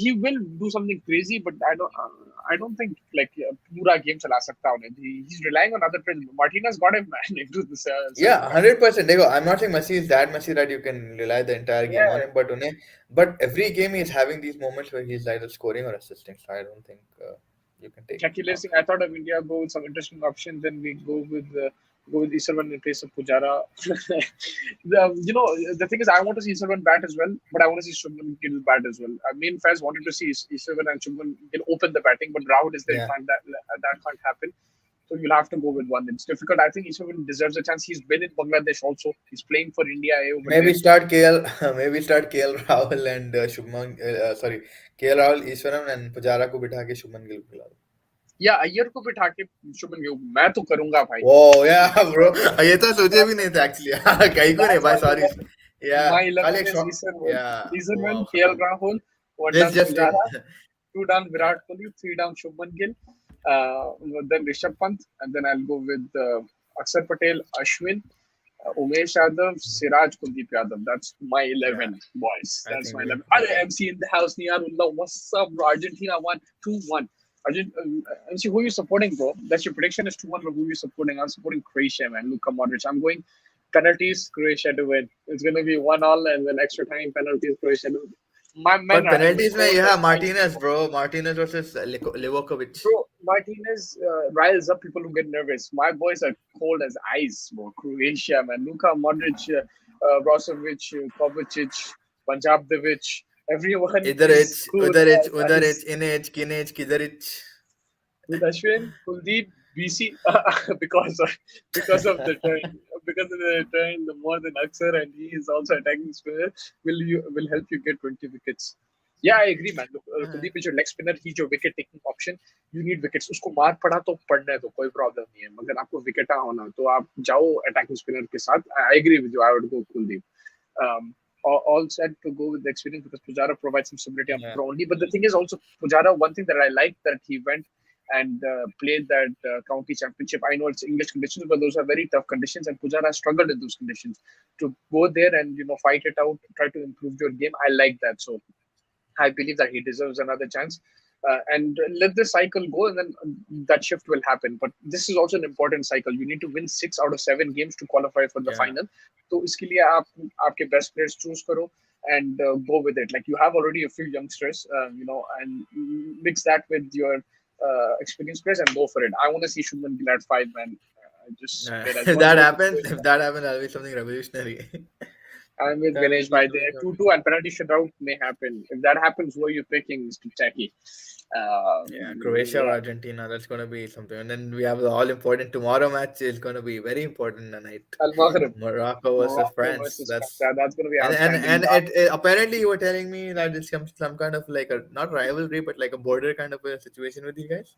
He will do something crazy, but I don't think like पूरा game चला सकता उन्हें. He's relying on other players. Martinez got him man into the yeah, semi-final. 100%. I'm not saying Messi is that Messi that you can rely the entire game on Yeah, him, but every game he's having these moments where he's either scoring or assisting. So I don't think you can take him calculating. out. I thought of India go with some interesting options. Then we go with Iservan in place of Pujara. The thing is, I want to see Iservan bat as well, but I want to see Shubman Gill bat as well. Me and Faz wanted to see Iservan and Shubman Gill open the batting, but Rahul is there. Yeah, That can't happen. So you'll have to go with one. It's difficult. I think Iservan deserves a chance. He's been in Bangladesh also. He's playing for India over maybe there. start KL, maybe start KL Rahul and Shubman. Sorry, KL Rahul, Ishwaran and Pujara को बिठा के शुभमन गिल को खिला दो. या अय्यर को बिठा के शुभन गिल, मैं तो करूंगा भाई. Oh yeah, bro. ये तो सोचे भी नहीं थे actually. कहीं को नहीं That's भाई, my sorry. 11. Yeah, My खाली 11 एक is shot. Iservan. Yeah, Iservan, wow, KL खत्म. Rahul, one That's down just him. Pujara, two down Yeah, Virat Kohli, three down Shubman Gill, then Rishabh Pant, and then I'll go with Akshar Patel, Ashwin, Umesh Yadav, Siraj, Kuldeep Yadav. That's my yeah. 11, boys. I That's think my we. 11. Other MC in the house, Niyarullah. What's up, bro? Argentina won 2-1. MC, who are you supporting, bro? That's your prediction is 2-1, but who are you supporting? I'm supporting Croatia, man. Luka Modric. I'm going penalties, Croatia to win. It's going to be 1-1, and then extra time penalties, Croatia to win. My men But are having penalties में scored yeah, like ice, Martinez, bro. bro. Martinez versus Livakovic. Bro, Martinez riles up people who get nervous. My boys are cold as ice, bro. Croatia, man. Luka Modric, Brozovic, Kovacic, Panjabdevic. Everyone इधर H, is cool as उधर H, ice. इन H, किन H, किधर H. With Ashwin, Kuldeep, BC, because of the turn, because of the turn, the more than Aksar, and he is also attacking spinner, will help you get 20 wickets. Yeah, I agree, man. Look, हाँ, Kuldeep is your leg spinner. He's your wicket taking option. You need wickets. उसको मार पड़ा तो पड़ने दो, कोई problem नहीं है. मगर आपको विकेट होना, तो आप जाओ attacking spinner के साथ. I agree with you. I would go Kuldeep. All said to go with the experience because Pujara provides some stability on yeah. paper only. But the thing is also Pujara. One thing that I like that he went and played that county championship. I know it's English conditions, but those are very tough conditions, and Pujara struggled in those conditions. To go there and fight it out, try to improve your game, I like that. So I believe that he deserves another chance. and let the cycle go, and then that shift will happen. But this is also an important cycle. You need to win 6 out of 7 games to qualify for the Yeah. final. So इसके लिए आप आपके best players choose करो and go with it. Like you have already a few youngsters, and mix that with your experienced players and go for it. I want to see Shubman Gill at 5, man. Just played as If one that goal with happens, Rohit if Sharma. that happens, that'll be something revolutionary. I'm with That will Ganesh be by something there. 2-2 and penalty shootout may happen. If that happens, who are you picking, Mr. Jackie? Yeah, Croatia or Yeah, Argentina, that's gonna be something. And then we have the all important tomorrow match is gonna be very important tonight. Al Maghrib, Morocco versus Morocco France. versus France. That's That's going to be and outstanding. it apparently you were telling me that it's some kind of like a not rivalry but like a border kind of a situation with you guys.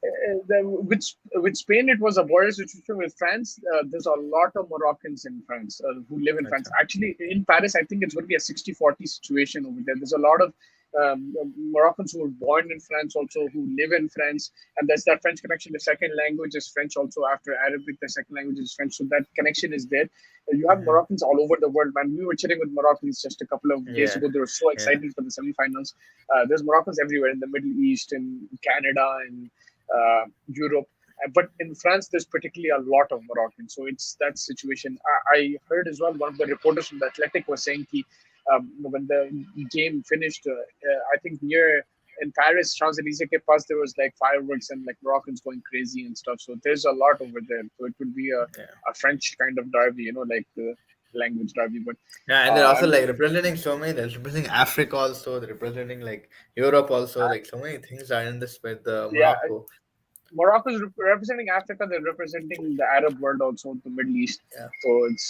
With Spain, it was a border situation. With France, there's a lot of Moroccans in France who live in France. Acha. Actually, in Paris, I think it's going to be a 60-40 situation over there. There's a lot of Moroccans who were born in France, also who live in France, and there's that French connection. The second language is French, also after Arabic, the second language is French, so that connection is there. You have Hmm. Moroccans all over the world, man. We were chatting with Moroccans just a couple of days Yeah, ago. They were so yeah. excited for the semifinals. There's Moroccans everywhere in the Middle East, in Canada, in Europe. But in France, there's particularly a lot of Moroccans. So it's that situation. I heard as well, one of the reporters from the Athletic was saying when the game finished, I think near in Paris, Champs-Élysées ke pass, there was like fireworks and like Moroccans going crazy and stuff. So there's a lot over there. So it would be Yeah. a French kind of derby, like the language derby. But Yeah, and they're also I'm like representing so many. They're representing Africa also. They're representing like Europe also. Like so many things are in this with yeah, Morocco. Morocco is representing Africa. They're representing the Arab world, also the Middle East. Yeah. So it's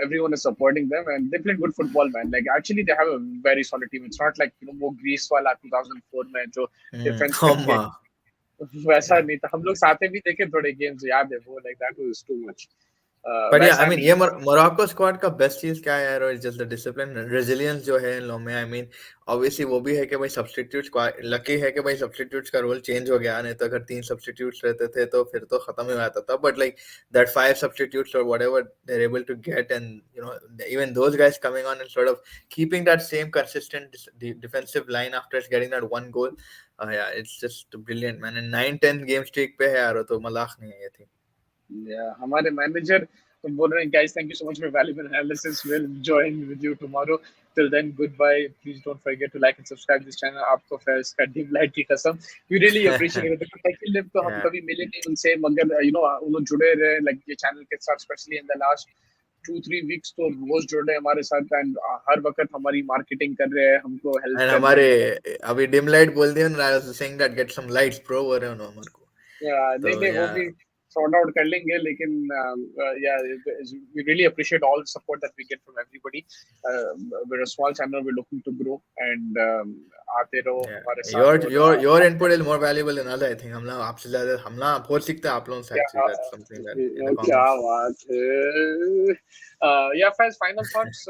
everyone is supporting them, and they play good football, man. Like actually, they have a very solid team. It's not like वो Greece वाला 2004 में जो Mm. defense Oh करके ma. वैसा Yeah. नहीं था. हम लोग साथ में भी देखे थोड़े games याद है वो like that was too much. But yeah, I वैसा mean, नहीं ये था. मोरक्को स्क्वाड का बेस्ट चीज क्या है यार, और जस्ट द डिसिप्लिन रेजिलियंस जो है इन लोगों में. आई मीन ऑब्वियसली वो भी है कि भाई सब्स्टिट्यूट्स लकी है कि भाई सब्स्टिट्यूट्स का रोल चेंज हो गया, नहीं तो अगर 3 सब्स्टिट्यूट्स रहते थे तो फिर तो खत्म ही हो जाता था. बट लाइक दैट 5 सब्स्टिट्यूट्स और whatever they are able to get, and even those guys coming on and sort of keeping that same consistent defensive line after getting that one goal. Yeah it's just brilliant man. And 9-10 game streak पे है यार, तो मजाक नहीं है ये थी. Yeah, हमारे मैनेजर बोल रहे हैं guys, thank you so much for valuable analysis. We'll join with you tomorrow. Till then, goodbye. Please don't forget to like and subscribe this channel. आपको फैस का डीम लाइट की कसम. We really appreciate it. देखो take live तो हम Yeah. कभी मिले नहीं उनसे, मगर उन लोग जुड़े रहे like ये चैनल के साथ, especially in the last 2-3 weeks तो रोज जुड़ रहे हैं हमारे साथ, एंड हर वक्त हमारी मार्केटिंग कर रहे हैं, हमको हेल्प एंड कर रहे हमारे हैं. अभी डिम लाइट बोल दिया ना, I was saying that get some lights pro हो रहे हो हमारे को. नहीं तो नहीं वो या भी सॉर्ट आउट कर लेंगे, लेकिन या we really appreciate all support that we get from everybody. we're a small channel, we're looking to grow, and आते रहो या हमारे साथ. योर और your your input is more valuable then other. I think हम लोग आपसे ज्यादा हम लोग बहुत सीखते हैं आप लोगों से. Actually that's something that in the क्या कमेंट्स. बात है. Yeah, Faz, final thoughts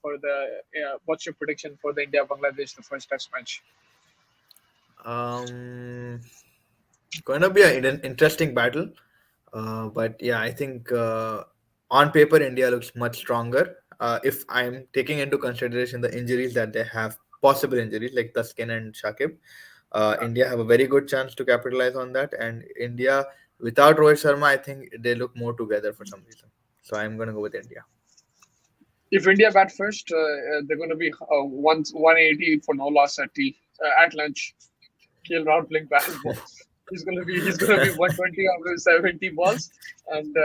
for the what's your prediction for the India Bangladesh, the first test match? um Going to be an interesting battle. But yeah, I think on paper India looks much stronger. If I'm taking into consideration the injuries that they have, possible injuries like Tuskin and Shakib, India have a very good chance to capitalize on that. And India, without Rohit Sharma, I think they look more together for some reason. So I'm going to go with India. If India bat first, they're going to be 180 for no loss at at lunch. KL Rahul playing basketball. He's gonna be 120 of his 70 balls, and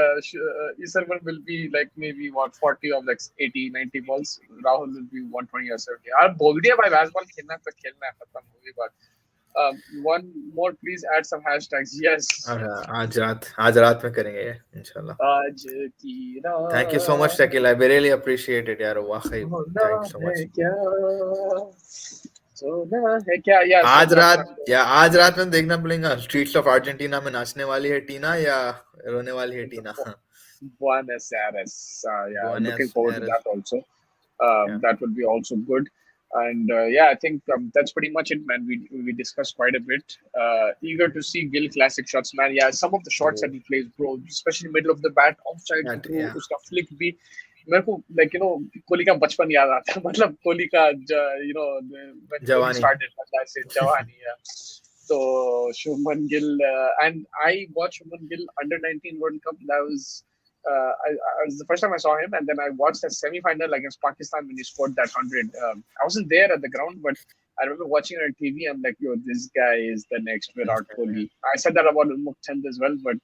Isarman will be like maybe what 40 of like 80 90 balls. Rahul will be 120 or 70. यार बोल दिया भाई basketball खेलना है तो खेलना है, खत्म हो गई बात. One more, please add some hashtags. Yes. और आज रात में करेंगे ये इंशाल्लाह. आज की Thank you so much, रात Shakil. I really appreciate it, यार. वाकई. होना Thank you so है much. क्या, सोना है क्या. Yeah, आज some रात some या आज रात में देखना पड़ेगा स्ट्रीट्स ऑफ अर्जेंटीना में नाचने वाली है टीना या रोने वाली है टीना. Buenos Aires. Yeah, looking Buenos forward to Aires. that also. Yeah. That would be also good. And yeah, I think that's pretty much it, man. We discussed quite a bit. Eager to see Gill classic shots, man. Yeah, some of the shots that Oh, he plays, bro, especially middle of the bat, offside that, through, yeah. uska flick bhi. मेरे को like Kohli का बचपन याद आता है मतलब कोहली का when Kohli Jawani. Started मतलब ऐसे जवानी है so Shubman Gill and I watched Shubman Gill under 19 World Cup that was I was the first time I saw him and then I watched the semi-final against Pakistan when he scored that 100 I wasn't there at the ground but I remember watching it on TV. I'm like, yo, this guy is the next Virat Kohli. I said that about Mukchand as well, but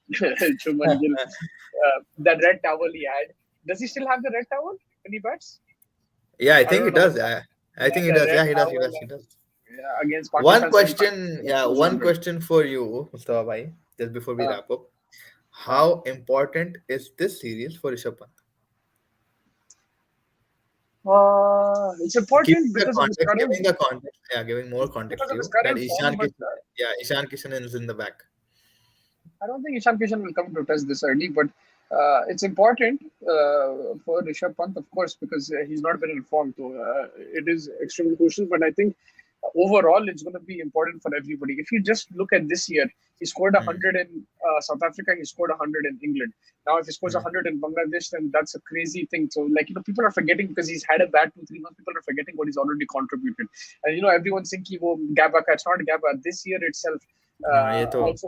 Shubman Gill, that red towel he had. Does he still have the red towel when he bats? Yeah, I I think he don't know. does. I think he The does. red Yeah, he does. He towel does. He does. yeah, against One Pakistan semi-final. question, That yeah, was one 100. question for you, Mustafa bhai, just before we Uh, wrap up. uh. How important is this series for Rishabh Pant? It's important Giving the context, yeah, giving more context because to of his you that current form, Ishan but Kishan, yeah, Ishan Kishan is in the back. I don't think Ishan Kishan will come to test this early, but it's important for Rishabh Pant, of course, because he's not been informed. So it is extremely crucial. But I think overall, it's going to be important for everybody. If you just look at this year, he scored Hmm. 100 in South Africa, he scored 100 in England. Now, if he scores Hmm. 100 in Bangladesh, then that's a crazy thing. So, like, people are forgetting because he's had a bad 2, 3 months. People are forgetting what he's already contributed. And, everyone's thinking, oh, Gabba, it's not Gabba. This year itself, हाँ ये तो also,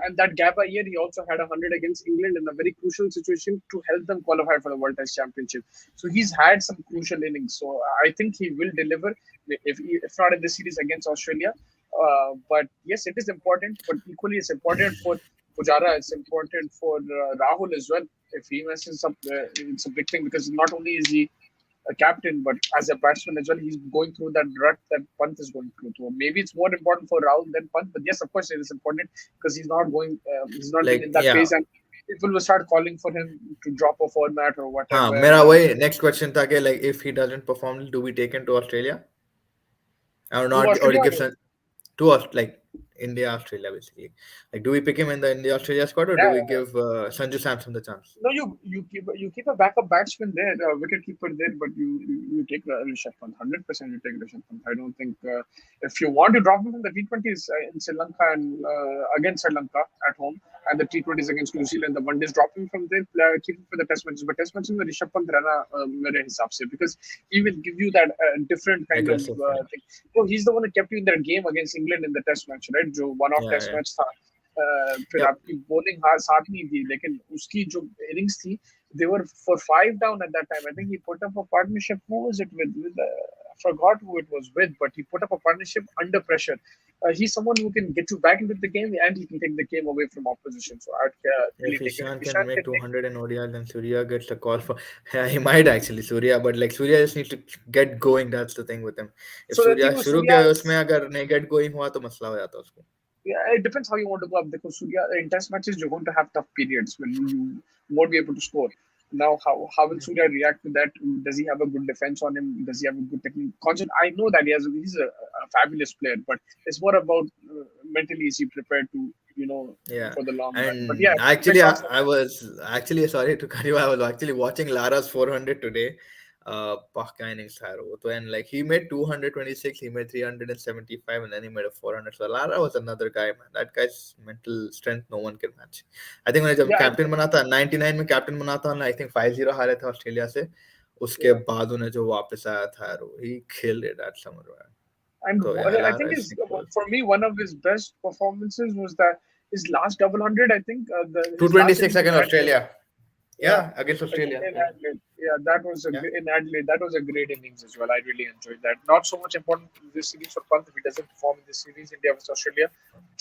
and that Gabba year, he also had 100 against England in a very crucial situation to help them qualify for the World Test Championship. So he's had some crucial innings. So I think he will deliver, if not in this series against Australia. But yes, it is important. But equally, it's important for Pujara. It's important for Rahul as well. If he messes up, it's a big thing because not only is he a captain, but as a batsman as well, he's going through that rut that Pant is going through. So maybe it's more important for Rahul than Pant, but yes, of course, it is important because he's not been like in that yeah phase, and people will start calling for him to drop a format or हाँ whatever. मेरा And वही next question था कि like if he doesn't perform do we take him to Australia or to not or Australia, give some to us like India Australia basically like do we pick him in the India Australia squad or do we yeah, give Sanju Samson the chance? no, you keep a backup batsman there, wicket keeper there, but you take Rishabh Pant. 100% you take Rishabh Pant. I don't think if you want to drop him in the T20s in Sri Lanka and against Sri Lanka at home and the T20s against New Zealand, the one days drop him from there, keep him for the Test matches. But Test matches में Rishabh Pant रहना मेरे हिसाब से because he will give you that different kind of Aggressive, yeah. thing. So he's the one who kept you in that game against England in the Test match, right? जो one off Yeah, Test yeah. match था. फिर Yep. आपकी bowling साथ नहीं थी लेकिन उसकी जो innings थी they were for 5 down at that time. I think he put up a partnership. Who was it with? I forgot who it was with, but he put up a partnership under pressure. He's someone who can get you back into the game and he can take the game away from opposition. So I'd really If take it. If Ishan can Ishan make can make 200 in ODI, then Surya gets a call for. Yeah, he might actually Surya, but like Surya just needs to get going. That's the thing with him. If so the thing Surya with शुरू Surya किया उसमें is अगर नहीं get going हुआ तो मसला हो जाता उसको. yeah, it depends how you want to go up because Surya in test matches you're going to have tough periods when you won't be able to score. Now, how will Surya react to that? Does he have a good defense on him? Does he have a good technique? I know that he's a fabulous player, but it's more about mentally is he prepared to Yeah, for the long run. But yeah, and it depends actually, on I was actually sorry to cut you. I was actually watching Lara's 400 today. Pakka innings tha wo. So and like he made 226, he made 375, and then he made a 400. So Lara was another guy, man. That guy's mental strength no one can match. I think when जब yeah, captain बना था 99 में captain बना था I think 5-0 हारे थे Australia से उसके yeah. बाद उन्हें जो वापस आया था यार वो he killed it that summer man. And So yeah, I Lara think is his Nicholas. for me one of his best performances was that his last double hundred. I think his last 226 innings in against Adelaide. Australia. Yeah, Yeah, against Australia. in Yeah, Adelaide. Yeah, that was yeah. in Adelaide. That was a great innings as well. I really enjoyed that. Not so much important in this series for Pant. If he doesn't perform in this series, India versus Australia,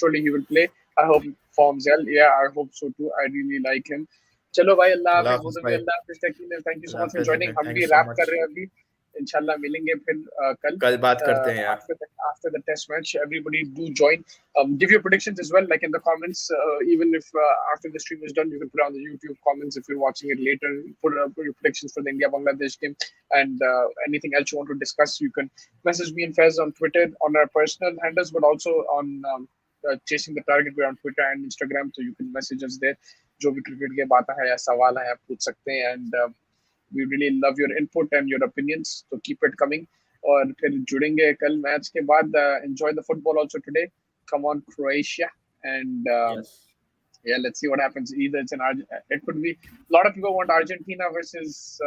surely he will play. I hope he performs well. Yeah, I hope so too. I really like him. चलो भाई अल्लाह Allah हाफिज वो Hafiz तो भी bhai. Allah Hafiz thank you so Allah much for Hafiz joining bhai. हम Thank you भी so rap कर much. रहे हैं अभी इंशाल्लाह मिलेंगे फिर कल कल बात करते हैं यार. after the test match everybody do join give your predictions as well like in the comments even if after the stream is done you can put it on the YouTube comments if you're watching it later put your predictions for the India Bangladesh game and anything else you want to discuss you can message me and Fez on Twitter on our personal handles but also on chasing the target we're on Twitter and Instagram so you can message us there जो भी cricket के बात है या सवाल है आप पूछ सकते हैं and we really love your input and your opinions so keep it coming और फिर जुड़ेंगे कल मैच के बाद enjoy the football also today come on Croatia and Yes. Yeah, let's see what happens. Either it could be a lot of people want Argentina versus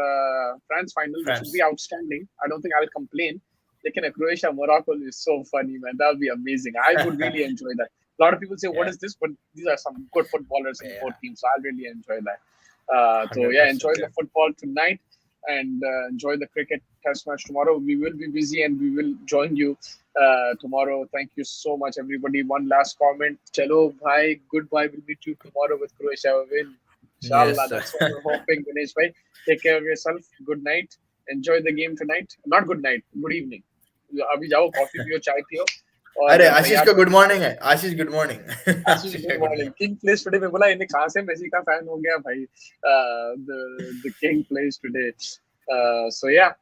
France final, which would be France. outstanding. I don't think I'll complain. Like Croatia Morocco is so funny, man. That would be amazing. I would really enjoy that. A lot of people say, "What Yeah, is this?" But these are some good footballers in both yeah, teams, so I'll really enjoy that. So yeah, 100%. enjoy Yeah. the football tonight and enjoy the cricket test match tomorrow. We will be busy and we will join you tomorrow. Thank you so much, everybody. One last comment. Chalo, bhai. Goodbye. We'll meet you tomorrow with Croatia win. Inshallah. Yes. That's what we're hoping, Ganesh bhai. Take care of yourself. Good night. Enjoy the game tonight. Not good night. Good evening. अभी जाओ coffee पियो चाय पियो अरे और आशीष तैयार का हो गुड मॉर्निंग है, आशीष गुड मॉर्निंग। आशीष आशीष का good good morning king place today में बोला इन्हें कहाँ से मेसी का फैन हो गया भाई the king place today so या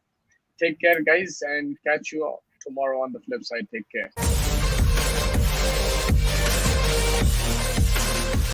take care guys and catch you tomorrow on the flip side take care